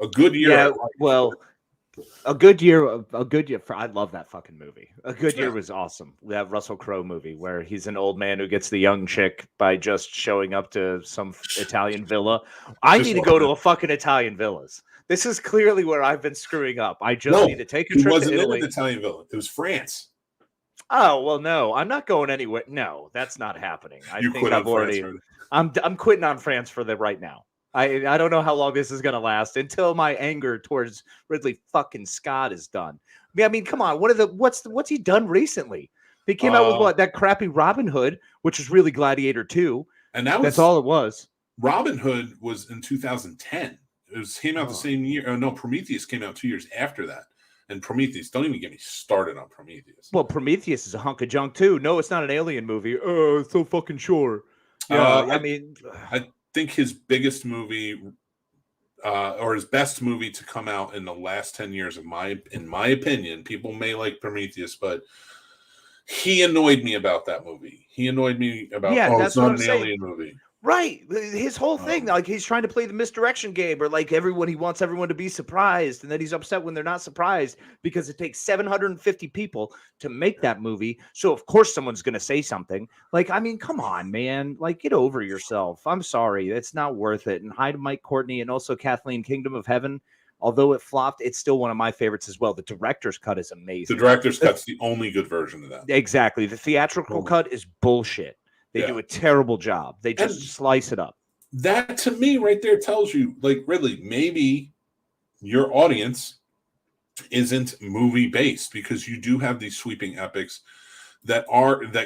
A good year. Yeah, well, a good year for I love that fucking movie. A good year was awesome. That Russell Crowe movie where he's an old man who gets the young chick by just showing up to some Italian villa. I need to go to a fucking Italian villas. This is clearly where I've been screwing up. I just need to take a trip to Italy. In an Italian villa. It was France. Oh, well, no, I'm not going anywhere. No, that's not happening. I think I've already I'm quitting on France for the right now. I don't know how long this is going to last until my anger towards Ridley fucking Scott is done. I mean, come on. What's he done recently? He came out with that crappy Robin Hood, which was really Gladiator 2. And that's all it was. Robin Hood was in 2010. Came out the same year. No, Prometheus came out 2 years after that. And Prometheus, don't even get me started on Prometheus. Well, Prometheus is a hunk of junk too. No, it's not an alien movie. Oh, so fucking sure. Yeah, I think his biggest movie or his best movie to come out in the last 10 years in my opinion, people may like Prometheus, but he annoyed me about that movie. He annoyed me about it's not an alien movie. Right. His whole thing, like he's trying to play the misdirection game, or like he wants everyone to be surprised, and then he's upset when they're not surprised because it takes 750 people to make that movie. So of course someone's going to say something. Like, I mean, come on, man. Like, get over yourself. I'm sorry. It's not worth it. And hi to Mike Courtney and also Kathleen, Kingdom of Heaven. Although it flopped, it's still one of my favorites as well. The director's cut is amazing. The director's cut's the only good version of that. Exactly. The theatrical cut is bullshit. They do a terrible job. They just slice it up. That, to me, right there tells you, like, Ridley, maybe your audience isn't movie-based because you do have these sweeping epics that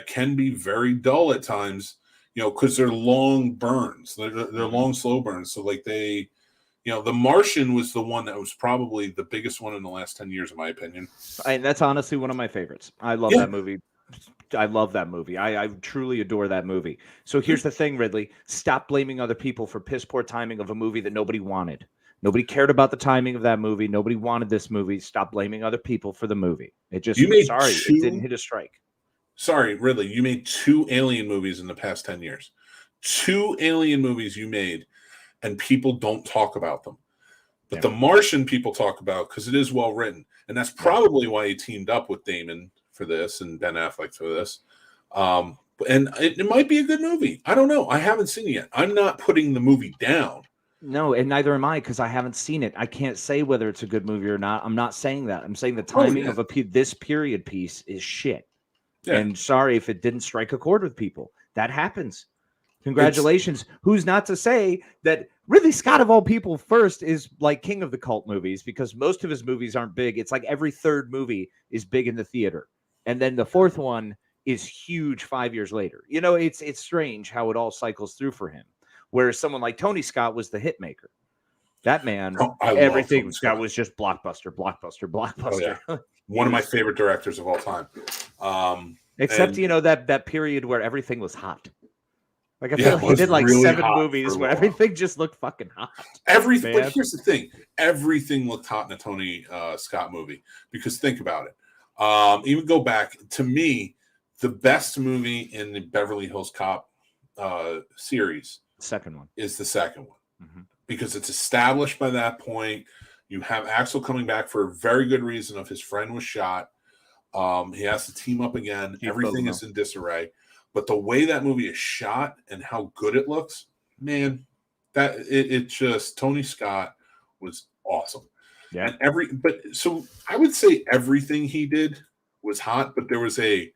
can be very dull at times, because they're long burns. They're long, slow burns. So, like, The Martian was the one that was probably the biggest one in the last 10 years, in my opinion. And that's honestly one of my favorites. I love that movie. I love that movie. I truly adore that movie. So here's the thing, Ridley. Stop blaming other people for piss poor timing of a movie that nobody wanted. Nobody cared about the timing of that movie. Nobody wanted this movie. Stop blaming other people for the movie. It didn't hit a strike. Sorry, Ridley, you made 2 alien movies in the past 10 years. 2 alien movies you made, and people don't talk about them. But The Martian people talk about because it is well written. And that's probably why he teamed up with Damon for this and Ben Affleck for this. And it might be a good movie. I don't know. I haven't seen it yet. I'm not putting the movie down. No, and neither am I because I haven't seen it. I can't say whether it's a good movie or not. I'm not saying that. I'm saying the timing of this period piece is shit. Yeah. And sorry if it didn't strike a chord with people. That happens. Congratulations. Who's not to say that Ridley Scott, of all people, first is like king of the cult movies because most of his movies aren't big. It's like every third movie is big in the theater. And then the fourth one is huge 5 years later. It's strange how it all cycles through for him. Whereas someone like Tony Scott was the hit maker. That man, everything Scott was just blockbuster. Oh, yeah. One of my favorite directors of all time. Except, that period where everything was hot. Like I feel like he did like really 7 movies where everything just looked fucking hot. But here's the thing. Everything looked hot in a Tony Scott movie. Because think about it. Even go back to me, the best movie in the Beverly Hills Cop series, second one, is the second one because it's established by that point. You have Axel coming back for a very good reason of his friend was shot. He has to team up again. Everything is in disarray, but the way that movie is shot and how good it looks, man, it just Tony Scott was awesome. Yeah. So I would say everything he did was hot, but there was a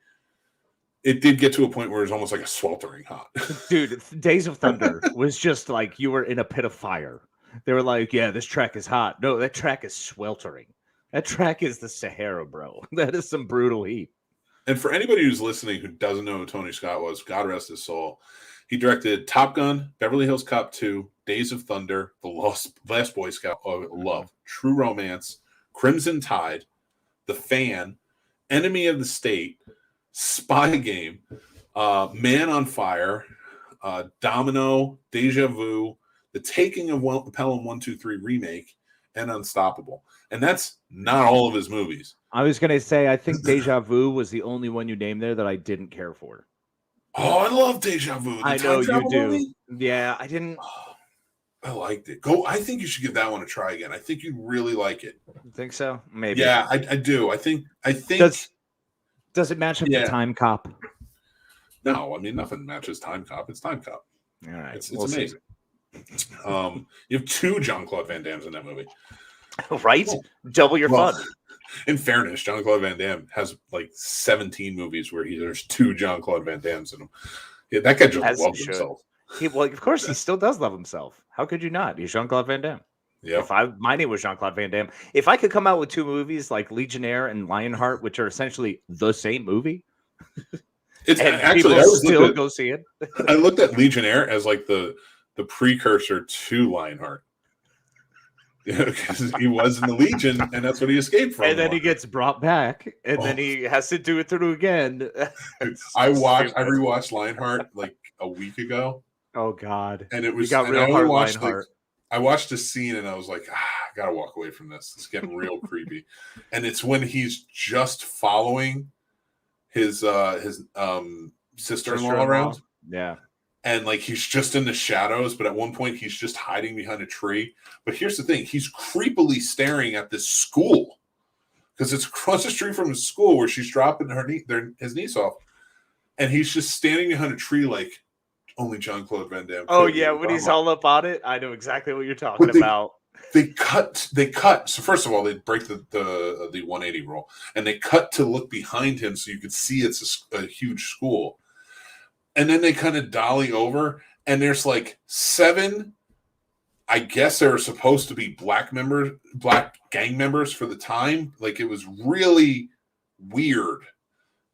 it did get to a point where it was almost like a sweltering hot. Dude, Days of Thunder was just like you were in a pit of fire. They were like, yeah, this track is hot. No, that track is sweltering. That track is the Sahara, bro. That is some brutal heat. And for anybody who's listening who doesn't know who Tony Scott was, God rest his soul, he directed Top Gun, Beverly Hills Cop 2, Days of Thunder, The Last Boy Scout, Love, True Romance, Crimson Tide, The Fan, Enemy of the State, Spy Game, Man on Fire, Domino, Deja Vu, The Taking of Pelham 123 Remake, and Unstoppable. And that's not all of his movies. I was going to say, I think Deja Vu was the only one you named there that I didn't care for. Oh, I love Deja Vu. I know you do. Yeah, I didn't. Oh, I liked it. I think you should give that one a try again. I think you'd really like it. Think so? Maybe. Yeah, I do. I think. Does it match up to Time Cop? No, I mean nothing matches Time Cop. It's Time Cop. All right, it's amazing. You have 2 Jean-Claude Van Dammes in that movie. Right? Double your fun. In fairness, Jean-Claude Van Damme has like 17 movies where there's 2 Jean-Claude Van Dammes in them. Yeah, that guy just loves himself. Of course, he still does love himself. How could you not? He's Jean-Claude Van Damme. Yeah. My name was Jean-Claude Van Damme. If I could come out with 2 movies like Legionnaire and Lionheart, which are essentially the same movie, it's and actually people still go see it. I looked at Legionnaire as like the precursor to Lionheart. Because he was in the Legion, and that's what he escaped from. And then he gets brought back, and then he has to do it through again. I rewatched Lionheart like a week ago. Oh God! And it was real hard Lionheart. I watched a scene, and I was like, I gotta walk away from this. It's getting real creepy. And it's when he's just following his sister-in-law around. Yeah. And like he's just in the shadows, but at one point he's just hiding behind a tree. But here's the thing: he's creepily staring at this school because it's across the street from his school where she's dropping his niece off, and he's just standing behind a tree like only Jean-Claude Van Damme. Oh yeah, when he's all up on it, I know exactly what you're talking about. They cut. So first of all, they break the 180 rule, and they cut to look behind him so you could see it's a huge school. And then they kind of dolly over, and there's like 7, I guess they were supposed to be black gang members for the time. Like it was really weird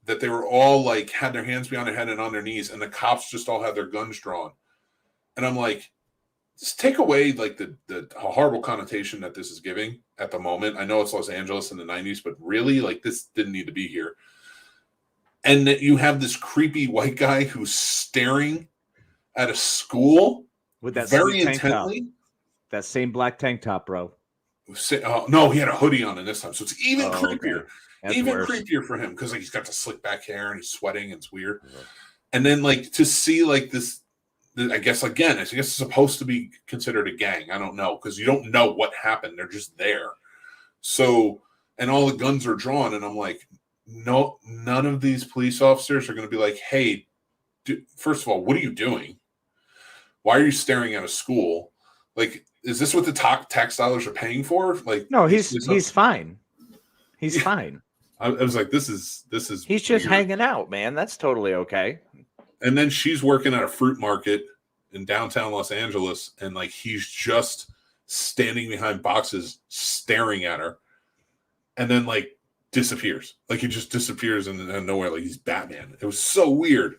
that they were all like had their hands behind their head and on their knees, and the cops just all had their guns drawn. And I'm like, just take away like the horrible connotation that this is giving at the moment. I know it's Los Angeles in the 90s, but really like this didn't need to be here. And that you have this creepy white guy who's staring at a school with that very intently. That same black tank top, bro. No, he had a hoodie on in this time, so it's even creepier. Okay. Even creepier for him because like he's got the slick back hair and he's sweating. And it's weird. And then like to see like this, I guess it's supposed to be considered a gang. I don't know because you don't know what happened. They're just there. So and all the guns are drawn, and I'm like. No, none of these police officers are going to be like, hey, first of all, what are you doing? Why are you staring at a school? Like, is this what the tax dollars are paying for? Like, no, he's fine. He's fine. I was like, this is. He's just hanging out, man. That's totally okay. And then she's working at a fruit market in downtown Los Angeles, and like he's just standing behind boxes, staring at her, and then like. Disappears like he just disappears in nowhere like he's Batman. It was so weird.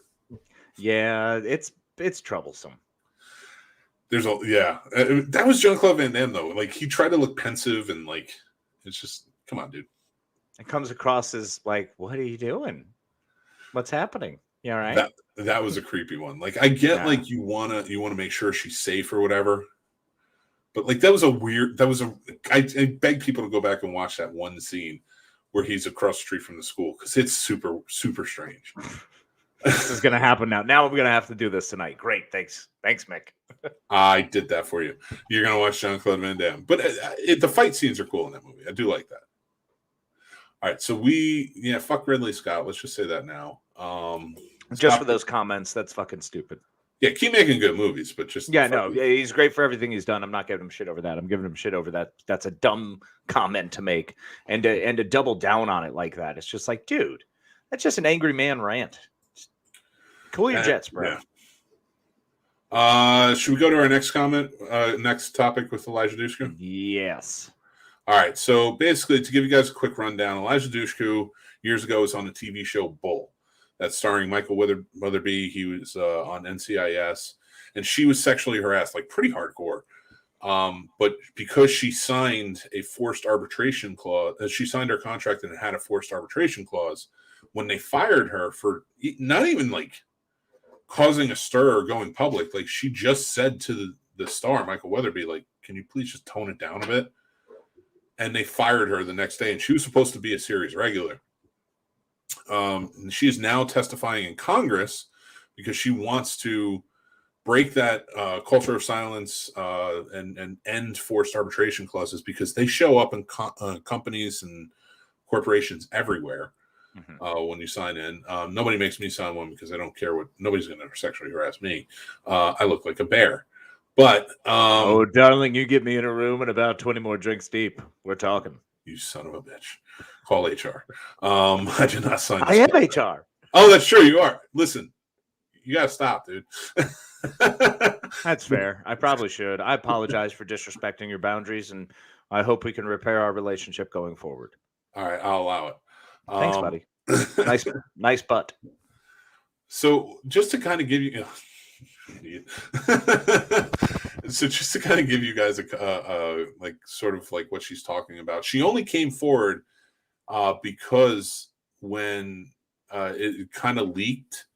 Yeah, it's troublesome. That was Jean-Claude Van Damme though. Like he tried to look pensive and like it's just come on, dude. It comes across as like, what are you doing? What's happening? Yeah, right. That was a creepy one. Like I get like you wanna make sure she's safe or whatever, but like I beg people to go back and watch that one scene. Where he's across the street from the school because it's super, super strange. This is going to happen now. Now I'm going to have to do this tonight. Great. Thanks, Mick. I did that for you. You're going to watch Jean-Claude Van Damme. But the fight scenes are cool in that movie. I do like that. All right. So fuck Ridley Scott. Let's just say that now. Just for those comments, that's fucking stupid. Yeah, keep making good movies, but just he's great for everything he's done. I'm not giving him shit over that. I'm giving him shit over that. That's a dumb comment to make, and to double down on it like that. It's just like, dude, that's just an angry man rant. Cool your jets, bro. Yeah. Should we go to our next comment? Next topic with Eliza Dushku? Yes. All right. So basically, to give you guys a quick rundown, Eliza Dushku years ago was on the TV show Bull. That's starring Michael Weatherby. He was on NCIS, and she was sexually harassed, like pretty hardcore. But because she signed a forced arbitration clause, she signed her contract and it had a forced arbitration clause, when they fired her for not even like causing a stir or going public, like she just said to the star, Michael Weatherby, like, can you please just tone it down a bit? And they fired her the next day, and she was supposed to be a series regular. She is now testifying in Congress because she wants to break that culture of silence and end forced arbitration clauses, because they show up in companies and corporations everywhere when you sign in. Nobody makes me sign one because I don't care what, nobody's going to sexually harass me. I look like a bear. But oh, darling, you get me in a room and about 20 more drinks deep. We're talking. You son of a bitch. Call HR. I did not sign. I am HR. Oh, that's true. You are. Listen, you got to stop, dude. That's fair. I probably should. I apologize for disrespecting your boundaries, and I hope we can repair our relationship going forward. All right, I'll allow it. Thanks, buddy. Nice butt. So just to kind of give you, so just to kind of give you guys a like sort of like what she's talking about. She only came forward because when it kind of leaked,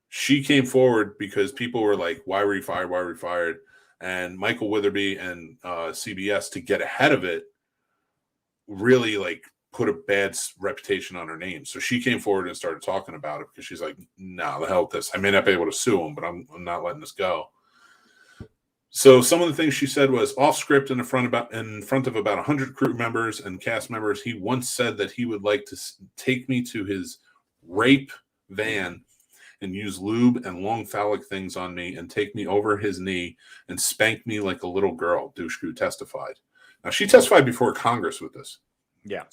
she came forward because people were like, "Why were you fired? Why were you fired?" And Michael Weatherby and CBS, to get ahead of it, really like put a bad reputation on her name. So she came forward and started talking about it because she's like, "Nah, the hell with this. I may not be able to sue him, but I'm not letting this go." So some of the things she said was off script in front of about 100 crew members and cast members. He once said that he would like to take me to his rape van and use lube and long phallic things on me and take me over his knee and spank me like a little girl, Dushku testified. Now, she testified before Congress with this. Yeah.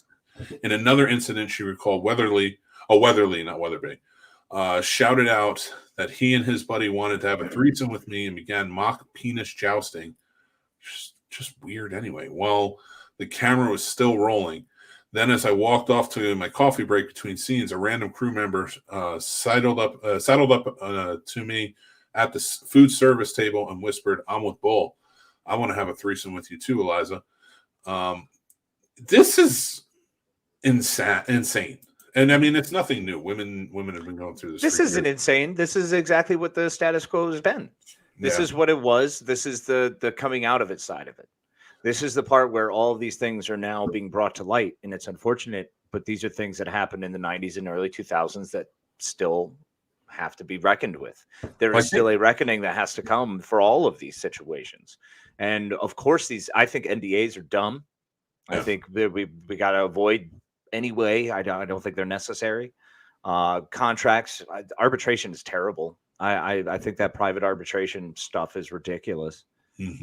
In another incident, she recalled Weatherby, not Weatherby, shouted out that he and his buddy wanted to have a threesome with me and began mock penis jousting. Just weird anyway. Well, the camera was still rolling. Then as I walked off to my coffee break between scenes, a random crew member saddled up to me at the food service table and whispered, "I'm with Bull. I want to have a threesome with you too, Eliza." This is insane. And I mean, it's nothing new. Women have been going through this. This isn't insane. This is exactly what the status quo has been. This is what it was. This is the coming out of it side of it. This is the part where all of these things are now being brought to light, and it's unfortunate, but these are things that happened in the 90s and early 2000s that still have to be reckoned with. There is still a reckoning that has to come for all of these situations. And of course, I think NDAs are dumb. Yeah. I think that we got to avoid anyway. I don't think they're necessary. Contracts, arbitration is terrible. I think that private arbitration stuff is ridiculous.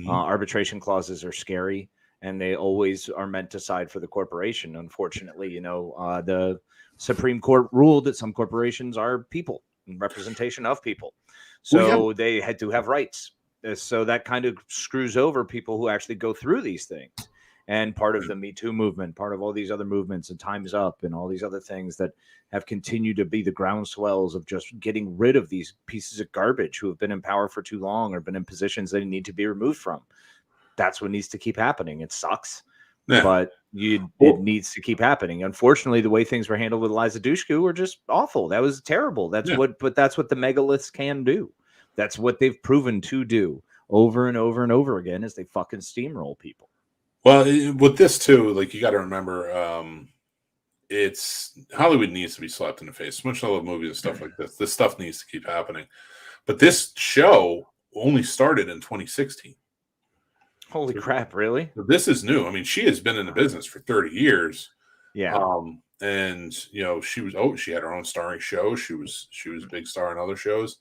Arbitration clauses are scary, and they always are meant to side for the corporation. Unfortunately, the Supreme Court ruled that some corporations are people and representation of people, so they had to have rights. So that kind of screws over people who actually go through these things. And part of the Me Too movement, part of all these other movements and Time's Up and all these other things that have continued to be the groundswells of just getting rid of these pieces of garbage who have been in power for too long or been in positions they need to be removed from. That's what needs to keep happening. It sucks, but it needs to keep happening. Unfortunately, the way things were handled with Eliza Dushku were just awful. That was terrible. But that's what the megaliths can do. That's what they've proven to do over and over and over again, is they fucking steamroll people. Well, with this too, like, you got to remember, it's Hollywood needs to be slapped in the face. As much as I love movies and stuff like this, this stuff needs to keep happening. But this show only started in 2016. Holy crap! Really? This is new. I mean, she has been in the business for 30 years. Yeah. And she had her own starring show. She was a big star in other shows,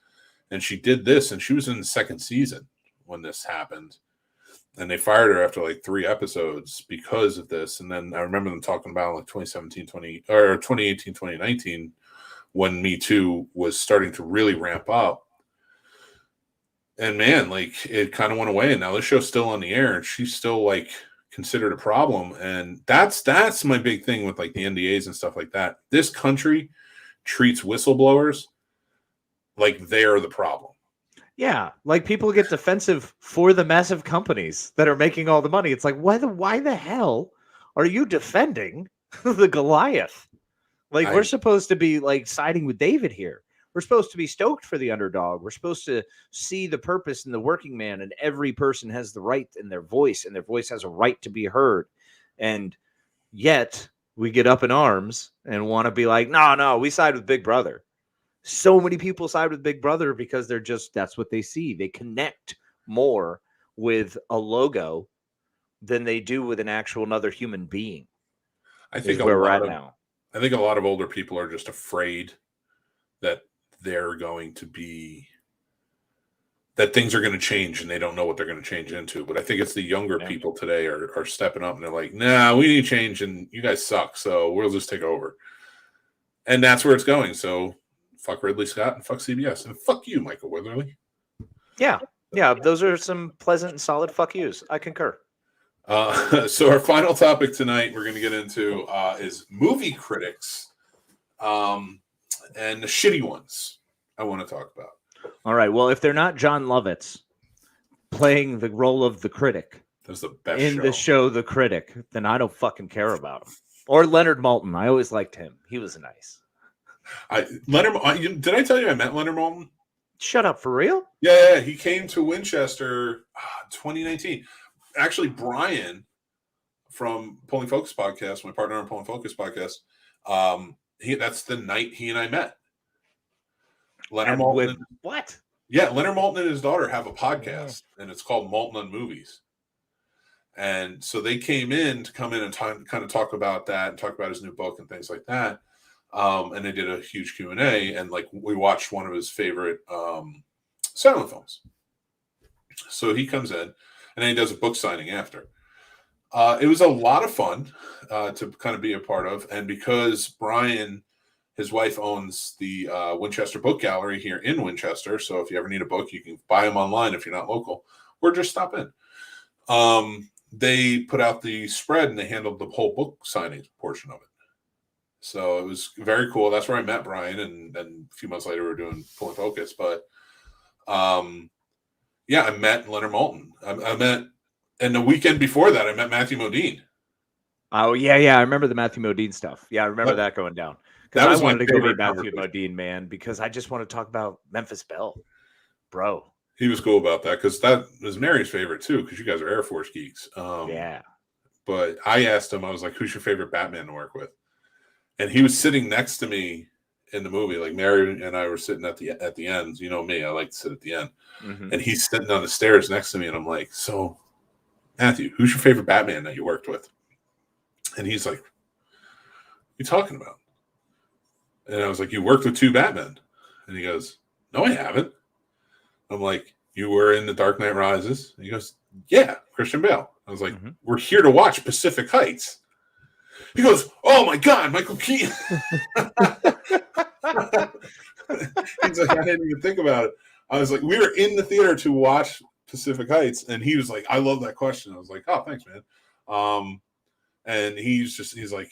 and she did this, and she was in the second season when this happened. And they fired her after like 3 episodes because of this. And then I remember them talking about like 2018, 2019, when Me Too was starting to really ramp up. And man, like it kind of went away, and now this show's still on the air, and she's still like considered a problem. And that's my big thing with like the NDAs and stuff like that. This country treats whistleblowers like they're the problem. Yeah, like people get defensive for the massive companies that are making all the money. It's like, why the hell are you defending the Goliath? Like, we're supposed to be like siding with David here. We're supposed to be stoked for the underdog. We're supposed to see the purpose in the working man, and every person has the right in their voice, and their voice has a right to be heard. And yet we get up in arms and want to be like, no, we side with Big Brother. So many people side with Big Brother because that's what they see. They connect more with a logo than they do with an actual another human being. I think where we're at now. I think a lot of older people are just afraid that they're going to be, that things are going to change, and they don't know what they're going to change into. But I think it's the younger people today are stepping up, and they're like, nah, we need change, and you guys suck, so we'll just take over. And that's where it's going. So fuck Ridley Scott and fuck CBS and fuck you, Michael Witherly. Yeah. Those are some pleasant and solid fuck yous. I concur. So our final topic tonight we're going to get into is movie critics, and the shitty ones I want to talk about. All right. Well, if they're not John Lovitz playing the role of the critic That's the best in show. the show The Critic, then I don't fucking care about him. Or Leonard Maltin. I always liked him. He was nice. Did I tell you I met Leonard Maltin? Shut up, for real? Yeah, he came to Winchester 2019. Actually, Brian from Pulling Focus Podcast, my partner on Pulling Focus Podcast, that's the night he and I met. Leonard Maltin. What? Yeah, Leonard Maltin and his daughter have a podcast, and it's called Maltin on Movies. And so they came in and kind of talk about that and talk about his new book and things like that. And they did a huge Q&A, and like we watched one of his favorite silent films. So he comes in, and then he does a book signing after. It was a lot of fun to kind of be a part of, and because Brian, his wife, owns the Winchester Book Gallery here in Winchester, so if you ever need a book, you can buy them online if you're not local, or just stop in. They put out the spread, and they handled the whole book signing portion of it. So it was very cool. That's where I met Brian, and then a few months later we were doing Pulling Focus. But yeah, I met Leonard Maltin. I met, and the weekend before that, I met Matthew Modine. Oh yeah, I remember the Matthew Modine stuff. Yeah, I remember that going down. Because I wanted to go meet Matthew Modine, man, because I just want to talk about Memphis Belle, bro. He was cool about that because that was Mary's favorite too, because you guys are Air Force geeks. Yeah. But I asked him, I was like, "Who's your favorite Batman to work with?" And he was sitting next to me in the movie. Like Mary and I were sitting at the end. You know me, I like to sit at the end. Mm-hmm. And he's sitting on the stairs next to me, and I'm like, "So, Matthew, who's your favorite Batman that you worked with?" And he's like, "What are you talking about?" And I was like, "You worked with two Batmen." And he goes, "No, I haven't." I'm like, "You were in The Dark Knight Rises?" And he goes, "Yeah, Christian Bale." I was like, mm-hmm. "We're here to watch Pacific Heights." He goes, "Oh my God, Michael Keaton." He's like, "I didn't even think about it." I was like, "We were in the theater to watch Pacific Heights." And he was like, "I love that question." I was like, "Oh, thanks, man." And he's like,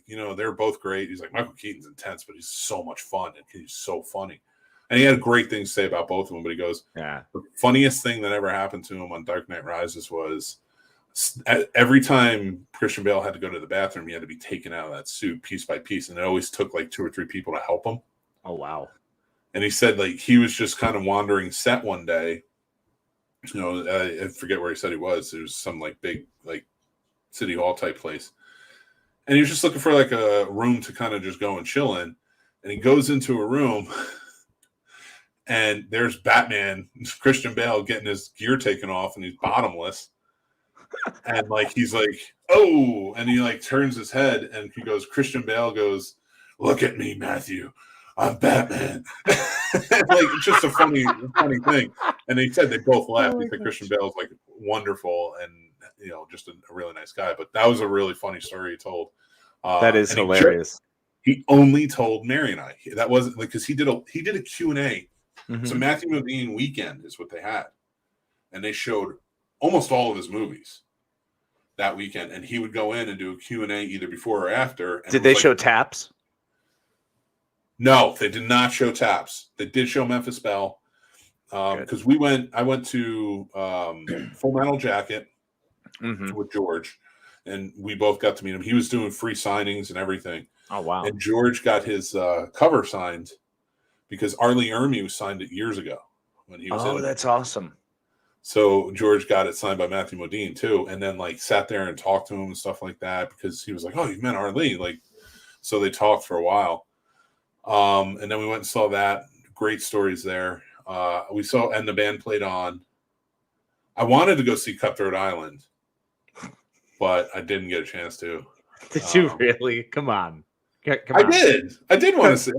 "You know, they're both great." He's like, "Michael Keaton's intense, but he's so much fun, and he's so funny." And he had great things to say about both of them. But he goes, "Yeah, the funniest thing that ever happened to him on Dark Knight Rises was every time Christian Bale had to go to the bathroom, he had to be taken out of that suit piece by piece, and it always took like 2 or 3 people to help him." Oh wow! And he said like he was just kind of wandering set one day. You know, I forget where he said he was. It was some like big like city hall type place, and he was just looking for like a room to kind of just go and chill in. And he goes into a room. And there's Batman, Christian Bale, getting his gear taken off, and he's bottomless. And like he's like, "Oh!" And he like turns his head, and he goes. Christian Bale goes, "Look at me, Matthew. I'm Batman." Like it's just a funny thing. And they said they both laughed. They said Christian Bale's like wonderful, and you know, just a really nice guy. But that was a really funny story he told. That is hilarious. He only told Mary and I. That wasn't like because he did a Q&A. Mhm. So Matthew Modine weekend is what they had, and they showed almost all of his movies that weekend, and he would go in and do a Q&A either before or after. And Did they show Taps? No, they did not show Taps. They did show Memphis Belle because I went to Full Metal Jacket with George, and we both got to meet him. He was doing free signings and everything. Oh wow! And George got his cover signed because Arlie Ermy signed it years ago when he was. Oh, that's awesome. So George got it signed by Matthew Modine too, and then like sat there and talked to him and stuff like that because he was like, "Oh, you met Arlie?" Like, so they talked for a while, and then we went and saw that. Great stories there. We saw, and the band played on. I wanted to go see Cutthroat Island, but I didn't get a chance to. Did you really? Come on. I did. I did want to see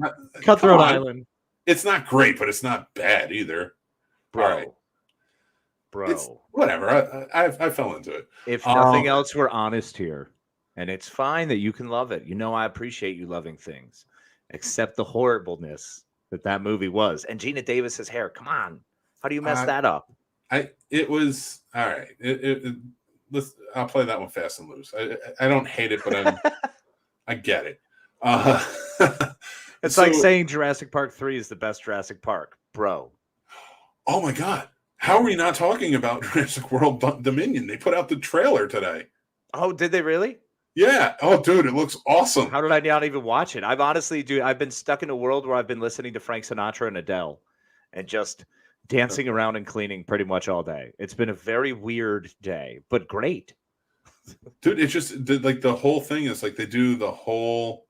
Cutthroat Island. It's not great, but it's not bad either. Bro. All right. Bro. It's whatever. I fell into it. If nothing else, we're honest here. And it's fine that you can love it. You know, I appreciate you loving things. Except the horribleness that movie was. And Gina Davis's hair. Come on. How do you mess that up? It was all right. I'll play that one fast and loose. I don't hate it, but I get it. It's like saying Jurassic Park 3 is the best Jurassic Park, bro. Oh my God. How are we not talking about Jurassic World Dominion? They put out the trailer today. Oh, did they really? Yeah. Oh, dude, it looks awesome. How did I not even watch it? I've been stuck in a world where I've been listening to Frank Sinatra and Adele and just dancing around and cleaning pretty much all day. It's been a very weird day, but great. Dude, it's just like the whole thing is like they do the whole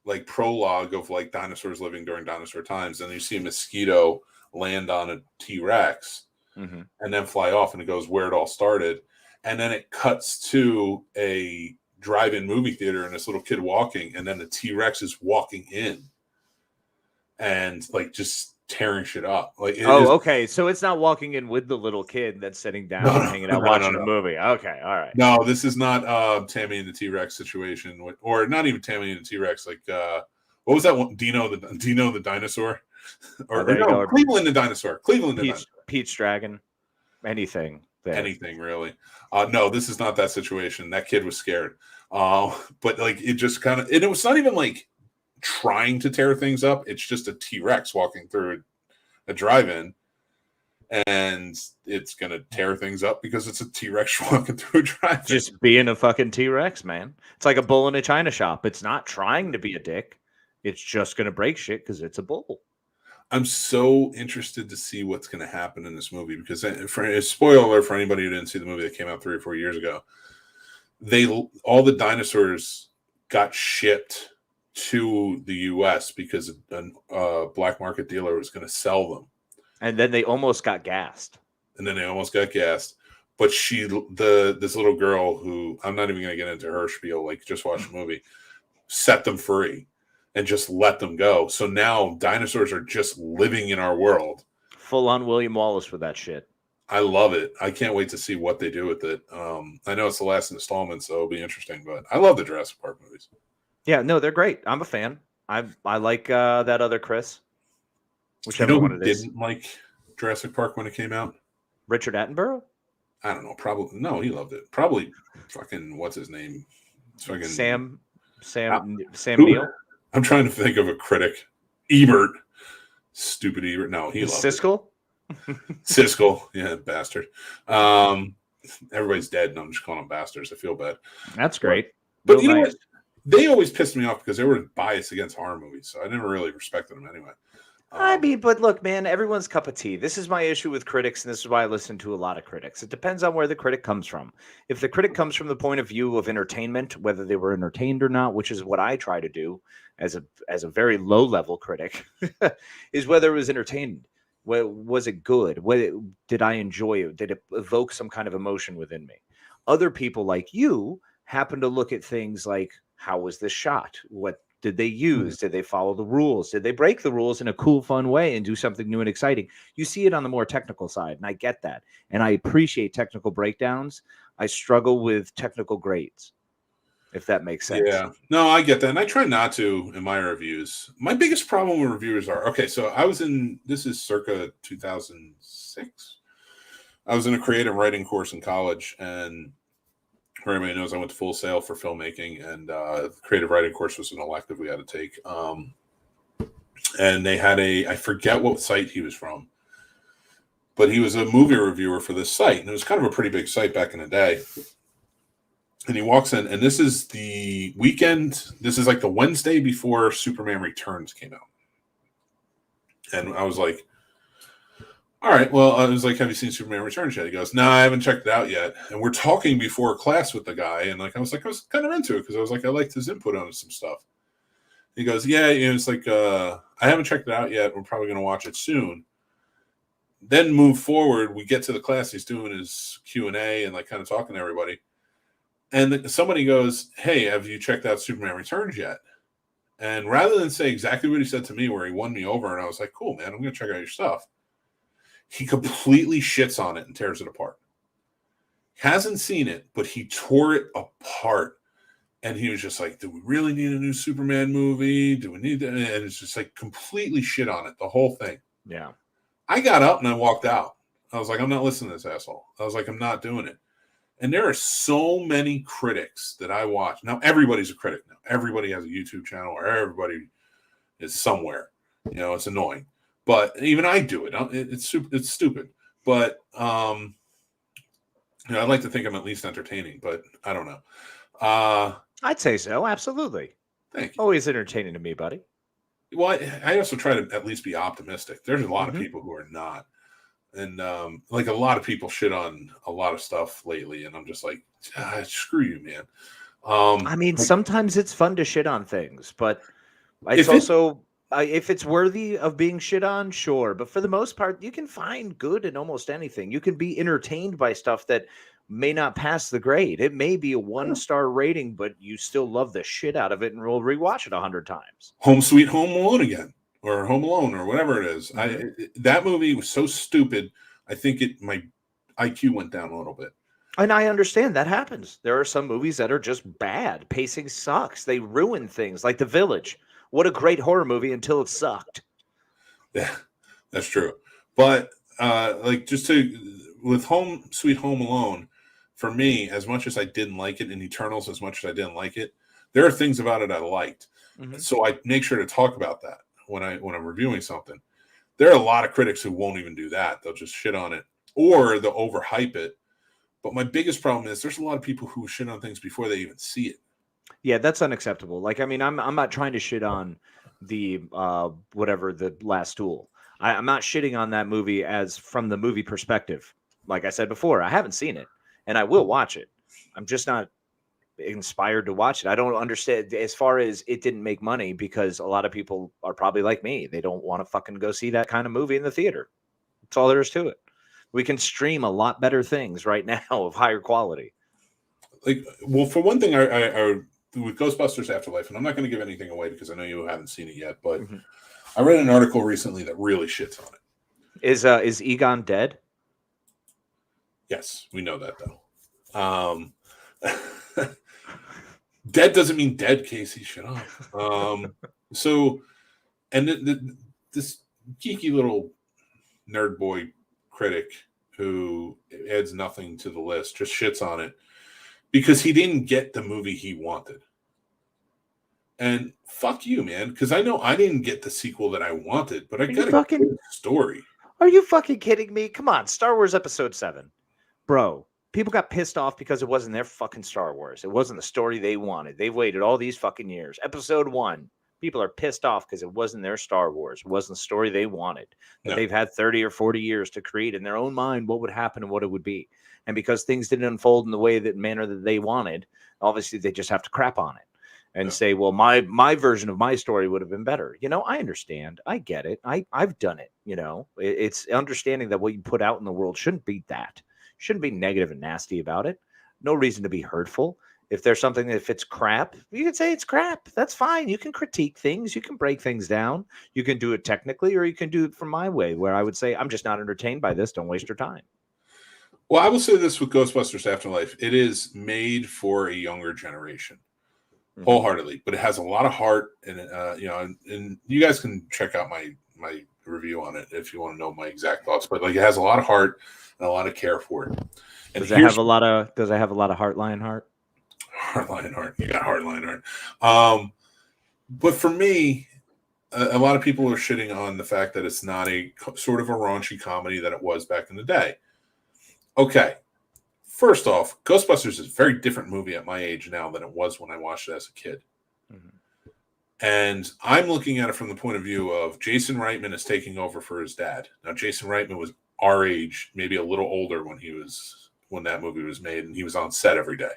like prologue of like dinosaurs living during dinosaur times, and you see a mosquito land on a T-Rex and then fly off, and it goes where it all started, and then it cuts to a drive-in movie theater and this little kid walking, and then the T-Rex is walking in and like just tearing shit up. Like okay, so it's not walking in with the little kid that's sitting down and hanging out watching a movie. Okay, all right. No, this is not Tammy and the T-Rex situation, or not even Tammy and the T-Rex. Like what was that one? Dino the dinosaur, or no, Cleveland the dinosaur. Pete's Dragon, anything really. No, this is not that situation. That kid was scared, but like it just kind of, and it was not even like trying to tear things up. It's just a T-Rex walking through a drive-in, and it's gonna tear things up because it's a T-Rex walking through a drive-in. Just being a fucking T-Rex, man. It's like a bull in a china shop. It's not trying to be a dick. It's just gonna break shit because it's a bull. I'm so interested to see what's going to happen in this movie because, for a spoiler alert for anybody who didn't see the movie that came out 3 or 4 years ago, all the dinosaurs got shipped to the U.S. because a black market dealer was going to sell them, and then they almost got gassed. But this little girl who I'm not even going to get into her spiel, like just watch the movie, set them free. And just let them go. So now dinosaurs are just living in our world. Full on William Wallace with that shit. I love it. I can't wait to see what they do with it. I know it's the last installment, so it'll be interesting. But I love the Jurassic Park movies. Yeah, no, they're great. I'm a fan. I like that other Chris. Whichever one it is. Didn't like Jurassic Park when it came out? Richard Attenborough? I don't know. Probably no. He loved it. Probably fucking what's his name? Fucking Sam Neill. I'm trying to think of a critic. Ebert. Stupid Ebert. No, he loved Siskel? it. Siskel. Yeah, bastard. Everybody's dead, and I'm just calling them bastards. I feel bad. That's great. But you know what? They always pissed me off because they were biased against horror movies, so I never really respected them anyway. I mean, but look, man, everyone's cup of tea. This is my issue with critics, and this is why I listen to a lot of critics. It depends on where the critic comes from. If the critic comes from the point of view of entertainment, whether they were entertained or not, which is what I try to do as a very low-level critic, is whether it was entertained. Was it good? Did I enjoy it? Did it evoke some kind of emotion within me? Other people like you happen to look at things like, how was this shot? What did they use? Did they follow the rules? Did they break the rules in a cool, fun way and do something new and exciting? You see it on the more technical side, and I get that. And I appreciate technical breakdowns. I struggle with technical grades. if that makes sense. Yeah, no, I get that, and I try not to in my reviews. My biggest problem with reviewers are so I was in this is circa 2006. I was in a creative writing course in college, and for everybody knows, I went to Full Sail for filmmaking, and the creative writing course was an elective we had to take. And they had I forget what site he was from, but he was a movie reviewer for this site, and it was kind of a pretty big site back in the day. And he walks in, and this is the weekend. This is like the Wednesday before Superman Returns came out. And I was like, all right, well, I was like, have you seen Superman Returns yet? He goes, no, I haven't checked it out yet. And we're talking before class with the guy. And I was kind of into it because I was like, I liked his input on some stuff. He goes, yeah, it's like, I haven't checked it out yet. We're probably going to watch it soon. Then move forward. We get to the class. He's doing his Q&A and like kind of talking to everybody. And somebody goes, hey, have you checked out Superman Returns yet? And rather than say exactly what he said to me, where he won me over, and I was like, cool, man, I'm going to check out your stuff. He completely shits on it and tears it apart. Hasn't seen it, but he tore it apart. And he was just like, do we really need a new Superman movie? Do we need that? And it's just like completely shit on it, the whole thing. Yeah. I got up and I walked out. I was like, I'm not listening to this asshole. I was like, I'm not doing it. And there are so many critics that I watch. Now, everybody's a critic now. Everybody has a YouTube channel, or everybody is somewhere. It's annoying. But even I do it. It's stupid. But I'd like to think I'm at least entertaining, but I don't know. I'd say so. Absolutely. Thank you. Always entertaining to me, buddy. Well, I also try to at least be optimistic. There's a lot of people who are not. And like a lot of people shit on a lot of stuff lately, and I'm just like, screw you, man. I mean, sometimes it's fun to shit on things, but it's also if it's worthy of being shit on, sure. But for the most part, you can find good in almost anything. You can be entertained by stuff that may not pass the grade. It may be a 1-star rating, but you still love the shit out of it and will rewatch it 100 times. Home Sweet Home Alone again. Or Home Alone, or whatever it is. That movie was so stupid. I think my IQ went down a little bit. And I understand that happens. There are some movies that are just bad. Pacing sucks. They ruin things, like The Village. What a great horror movie until it sucked. Yeah, that's true. But with Home Sweet Home Alone, for me, as much as I didn't like it, and Eternals, as much as I didn't like it, there are things about it I liked. So I make sure to talk about that when I'm reviewing something. There are a lot of critics who won't even do that. They'll just shit on it, or they'll overhype it. But my biggest problem is there's a lot of people who shit on things before they even see it. Yeah, that's unacceptable. Like, I mean, I'm not trying to shit on the the Last Duel. I'm not shitting on that movie as from the movie perspective. Like I said before, I haven't seen it, and I will watch it. I'm just not inspired to watch it. I don't understand as far as it didn't make money, because a lot of people are probably like me. They don't want to fucking go see that kind of movie in the theater. That's all there is to it. We can stream a lot better things right now of higher quality. Like, well, for one thing, I with Ghostbusters Afterlife, and I'm not going to give anything away because I know you haven't seen it yet, but I read an article recently that really shits on it. Is Egon dead? Yes, we know that though. Dead doesn't mean dead, Casey. Shut up. So, and this geeky little nerd boy critic who adds nothing to the list just shits on it because he didn't get the movie he wanted. And fuck you, man, because I know I didn't get the sequel that I wanted, but I got a good story. Are you fucking kidding me? Come on, Star Wars Episode 7. Bro. People got pissed off because it wasn't their fucking Star Wars. It wasn't the story they wanted. They've waited all these fucking years. Episode 1. People are pissed off because it wasn't their Star Wars. It wasn't the story they wanted. That they've had 30 or 40 years to create in their own mind what would happen and what it would be. And because things didn't unfold in the manner that they wanted, obviously they just have to crap on it and say, well, my version of my story would have been better. I understand. I get it. I've done it. It's understanding that what you put out in the world shouldn't be that. Shouldn't be negative and nasty about it. No reason to be hurtful. If there's something, if it's crap, you can say it's crap. That's fine. You can critique things. You can break things down. You can do it technically, or you can do it from my way, where I would say, I'm just not entertained by this. Don't waste your time. Well, I will say this with Ghostbusters Afterlife. It is made for a younger generation. wholeheartedly. But it has a lot of heart, and and you guys can check out my review on it if you want to know my exact thoughts. But like, it has a lot of heart and a lot of care for it. And does it have a lot of heart, Lionheart? Heart, Lionheart. You got heart, Lionheart. But for me, a lot of people are shitting on the fact that it's not a sort of a raunchy comedy that it was back in the day. Okay. First off, Ghostbusters is a very different movie at my age now than it was when I watched it as a kid. Mm-hmm. And I'm looking at it from the point of view of Jason Reitman is taking over for his dad. Now, Jason Reitman was our age, maybe a little older when that movie was made, and he was on set every day.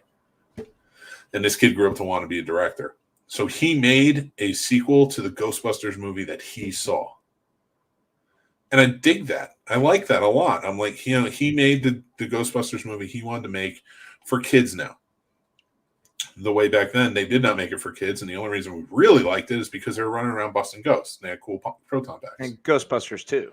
And this kid grew up to want to be a director. So he made a sequel to the Ghostbusters movie that he saw. And I dig that. I like that a lot. I'm like, he made the Ghostbusters movie he wanted to make for kids now. The way back then, they did not make it for kids. And the only reason we really liked it is because they were running around busting ghosts. And they had cool proton packs. And Ghostbusters too.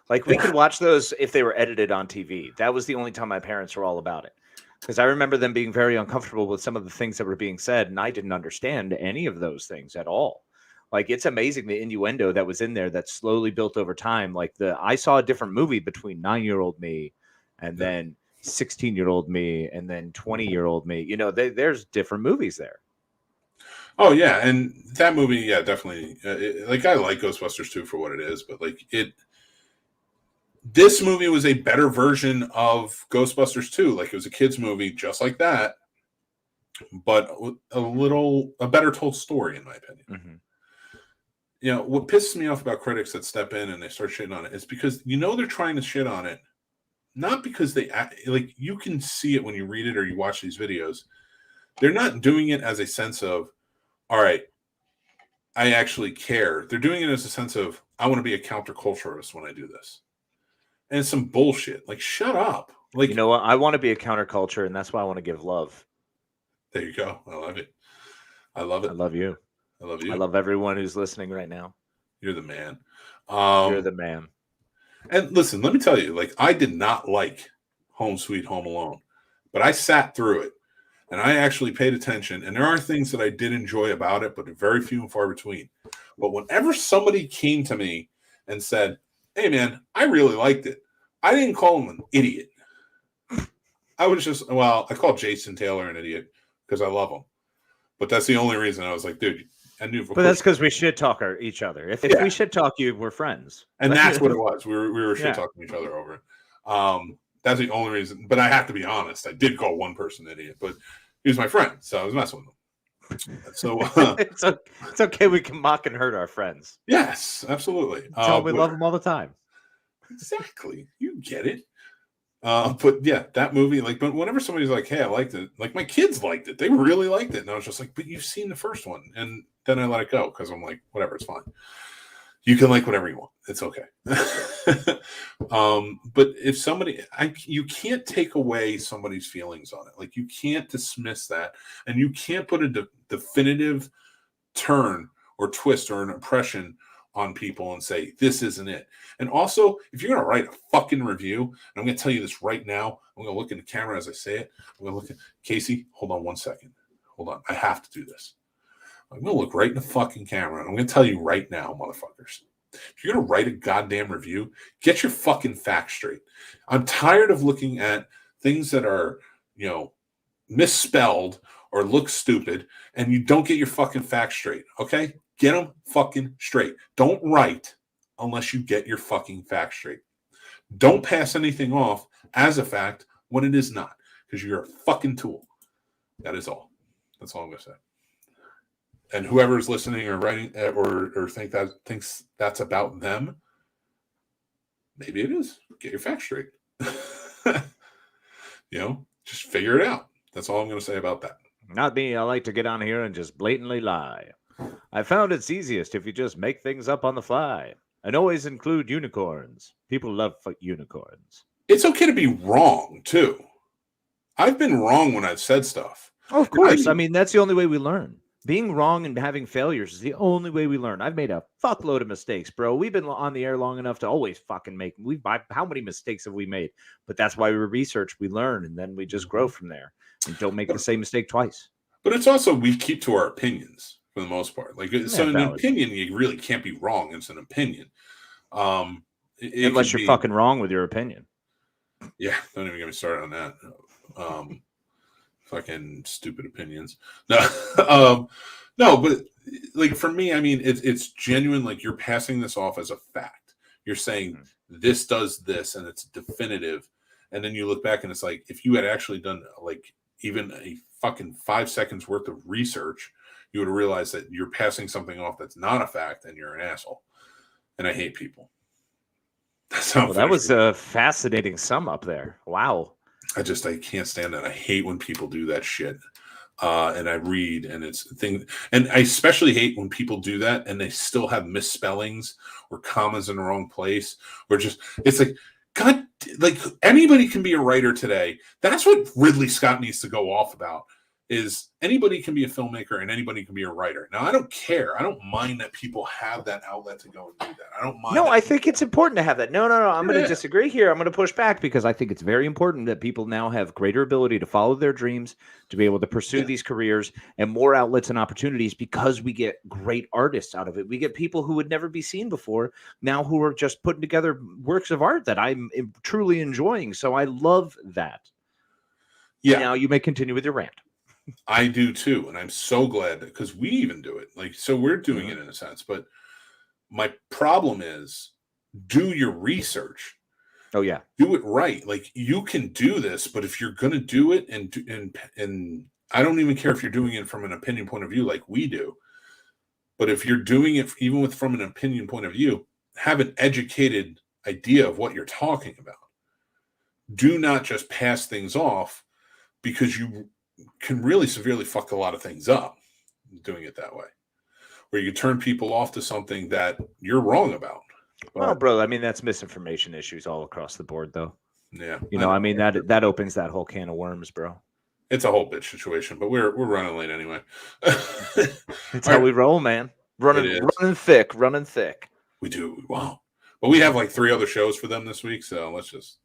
Like, we could watch those if they were edited on TV. That was the only time my parents were all about it. Because I remember them being very uncomfortable with some of the things that were being said, and I didn't understand any of those things at all. Like, it's amazing the innuendo that was in there that slowly built over time. Like, I saw a different movie between 9-year-old me and then 16-year-old me and then 20-year-old me. You know, there's different movies there. Oh, yeah. And that movie, yeah, definitely. I like Ghostbusters 2 for what it is, but like this movie was a better version of Ghostbusters 2. Like, it was a kid's movie just like that, but a better told story, in my opinion. Mm-hmm. You know, what pisses me off about critics that step in and they start shitting on it is because, they're trying to shit on it, not because you can see it when you read it or you watch these videos. They're not doing it as a sense of, all right, I actually care. They're doing it as a sense of, I want to be a counterculturalist when I do this. And it's some bullshit. Like, shut up. Like, you know what? I want to be a counterculture, and that's why I want to give love. There you go. I love it. I love it. I love you. I love you. I love everyone who's listening right now. You're the man. You're the man. And listen, let me tell you, like, I did not like Home Sweet Home Alone, but I sat through it, and I actually paid attention. And there are things that I did enjoy about it, but very few and far between. But whenever somebody came to me and said, hey, man, I really liked it, I didn't call him an idiot. I was just, I called Jason Taylor an idiot because I love him. But that's the only reason. I was like, dude, I knew. But that's because we shit talk each other. If we shit talk you, we're friends. And that's what it was. We were shit talking each other over it. That's the only reason. But I have to be honest. I did call one person an idiot, but he was my friend, so I was messing with him. So it's okay. We can mock and hurt our friends. Yes, absolutely. We love them all the time. Exactly. You get it. But yeah, that movie, like, but whenever somebody's like, hey, I liked it, like, my kids liked it. They really liked it. And I was just like, but you've seen the first one. And then I let it go because I'm like, whatever, it's fine. You can like whatever you want. It's okay. But if somebody, you can't take away somebody's feelings on it. Like, you can't dismiss that. And you can't put a definitive turn or twist or an impression on people and say, this isn't it. And also, if you're going to write a fucking review, and I'm going to tell you this right now, I'm going to look in the camera as I say it. I'm going to look at Casey. Hold on 1 second. Hold on. I have to do this. I'm going to look right in the fucking camera, and I'm going to tell you right now, motherfuckers. If you're going to write a goddamn review, get your fucking facts straight. I'm tired of looking at things that are, misspelled or look stupid, and you don't get your fucking facts straight, okay? Get them fucking straight. Don't write unless you get your fucking facts straight. Don't pass anything off as a fact when it is not, because you're a fucking tool. That is all. That's all I'm going to say. And whoever's listening or writing or thinks that's about them, maybe it is. Get your facts straight. Just figure it out. That's all I'm going to say about that. Not me. I like to get on here and just blatantly lie. I found it's easiest if you just make things up on the fly. And always include unicorns. People love unicorns. It's okay to be wrong, too. I've been wrong when I've said stuff. Oh, of course. I mean, that's the only way we learn. Being wrong and having failures is the only way we learn. I've made a fuckload of mistakes, bro. We've been on the air long enough to always fucking make. How many mistakes have we made? But that's why we research, we learn, and then we just grow from there. And don't make the same mistake twice. But it's also, we keep to our opinions for the most part. Like, so an valid. opinion, you really can't be wrong. It's an opinion. Unless you're fucking wrong with your opinion. Yeah, don't even get me started on that. Fucking stupid opinions. No, no, but like for me, I mean, it's genuine. Like, you're passing this off as a fact. You're saying this does this, and it's definitive. And then you look back, and it's like, if you had actually done like even a fucking 5 seconds worth of research, you would have realized that you're passing something off that's not a fact, and you're an asshole. And I hate people. Well, that was a fascinating sum up there. Wow. I can't stand that. I hate when people do that shit. And I read, and it's a thing. And I especially hate when people do that and they still have misspellings or commas in the wrong place, or just, it's like, God, like, anybody can be a writer today. That's what Ridley Scott needs to go off about, is anybody can be a filmmaker and anybody can be a writer. Now, I don't care. I don't mind that people have that outlet to go and do that. I don't mind. No, I think it's important to have that. No. I'm going to disagree here. I'm going to push back, because I think it's very important that people now have greater ability to follow their dreams, to be able to pursue these careers, and more outlets and opportunities, because we get great artists out of it. We get people who would never be seen before now, who are just putting together works of art that I'm truly enjoying. So I love that. Yeah. Now you may continue with your rant. I do too, and I'm so glad, because we even do it. Like, so we're doing it in a sense, but my problem is, do your research. Oh yeah, do it right. Like, you can do this, but if you're going to do it, and I don't even care if you're doing it from an opinion point of view, like we do, but if you're doing it even from an opinion point of view, have an educated idea of what you're talking about. Do not just pass things off, because you can really severely fuck a lot of things up doing it that way, where you turn people off to something that you're wrong about. Well, bro, I mean, that's misinformation issues all across the board, though. Yeah, I mean, that opens that whole can of worms, bro. It's a whole bitch situation, but we're running late anyway. That's how we roll, man. Running thick. We do. Wow. But we have like 3 other shows for them this week, so let's just.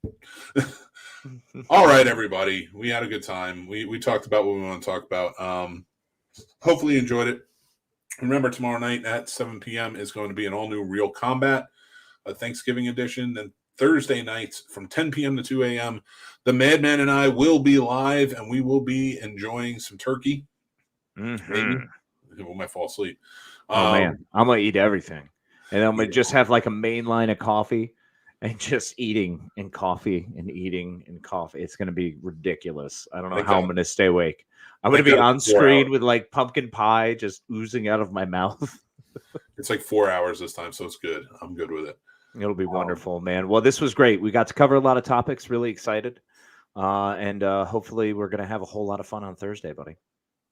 All right, everybody. We had a good time. We talked about what we want to talk about. Hopefully you enjoyed it. Remember, tomorrow night at 7 p.m. is going to be an all-new Real Combat, a Thanksgiving edition. Then Thursday nights from 10 p.m. to 2 a.m., the Madman and I will be live, and we will be enjoying some turkey. Maybe. We might fall asleep. Oh, man. I'm going to eat everything. And I'm going to just have like a main line of coffee. And just eating and coffee and eating and coffee. It's going to be ridiculous. I don't know how I'm going to stay awake. I'm going to be on screen with like pumpkin pie just oozing out of my mouth. It's like 4 hours this time, so it's good. I'm good with it. It'll be wonderful, man. Well, this was great. We got to cover a lot of topics. Really excited. And hopefully we're going to have a whole lot of fun on Thursday, buddy.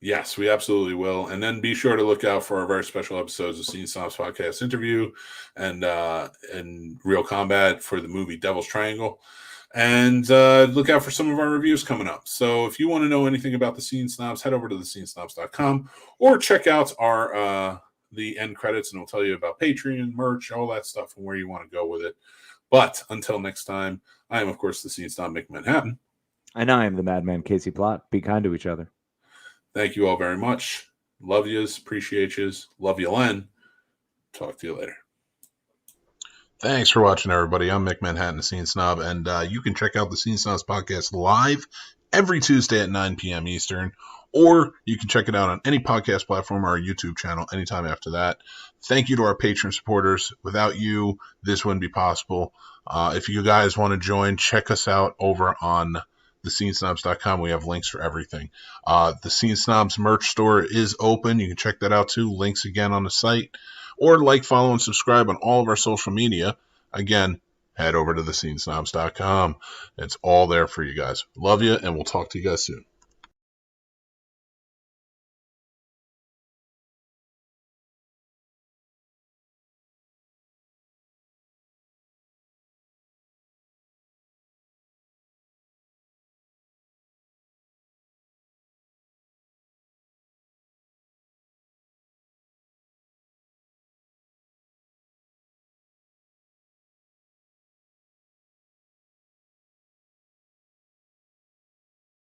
Yes, we absolutely will. And then be sure to look out for our very special episodes of Scene Snobs podcast interview and Real Combat for the movie Devil's Triangle. And look out for some of our reviews coming up. So if you want to know anything about the Scene Snobs, head over to thescenesnobs.com or check out our the end credits, and it'll tell you about Patreon, merch, all that stuff, and where you want to go with it. But until next time, I am, of course, the Scene Snob Mick Manhattan. And I am the Madman Casey Plott. Be kind to each other. Thank you all very much. Love yous. Appreciate yous. Love you, Len. Talk to you later. Thanks for watching, everybody. I'm Mick Manhattan, the Scene Snob, and you can check out the Scene Snobs podcast live every Tuesday at 9 p.m. Eastern, or you can check it out on any podcast platform or our YouTube channel anytime after that. Thank you to our Patreon supporters. Without you, this wouldn't be possible. If you guys want to join, check us out over on thescenesnobs.com. We have links for everything. The Scene Snobs merch store is open. You can check that out too. Links again on the site. Or like, follow, and subscribe on all of our social media. Again, head over to thescenesnobs.com. It's all there for you guys. Love you, and we'll talk to you guys soon.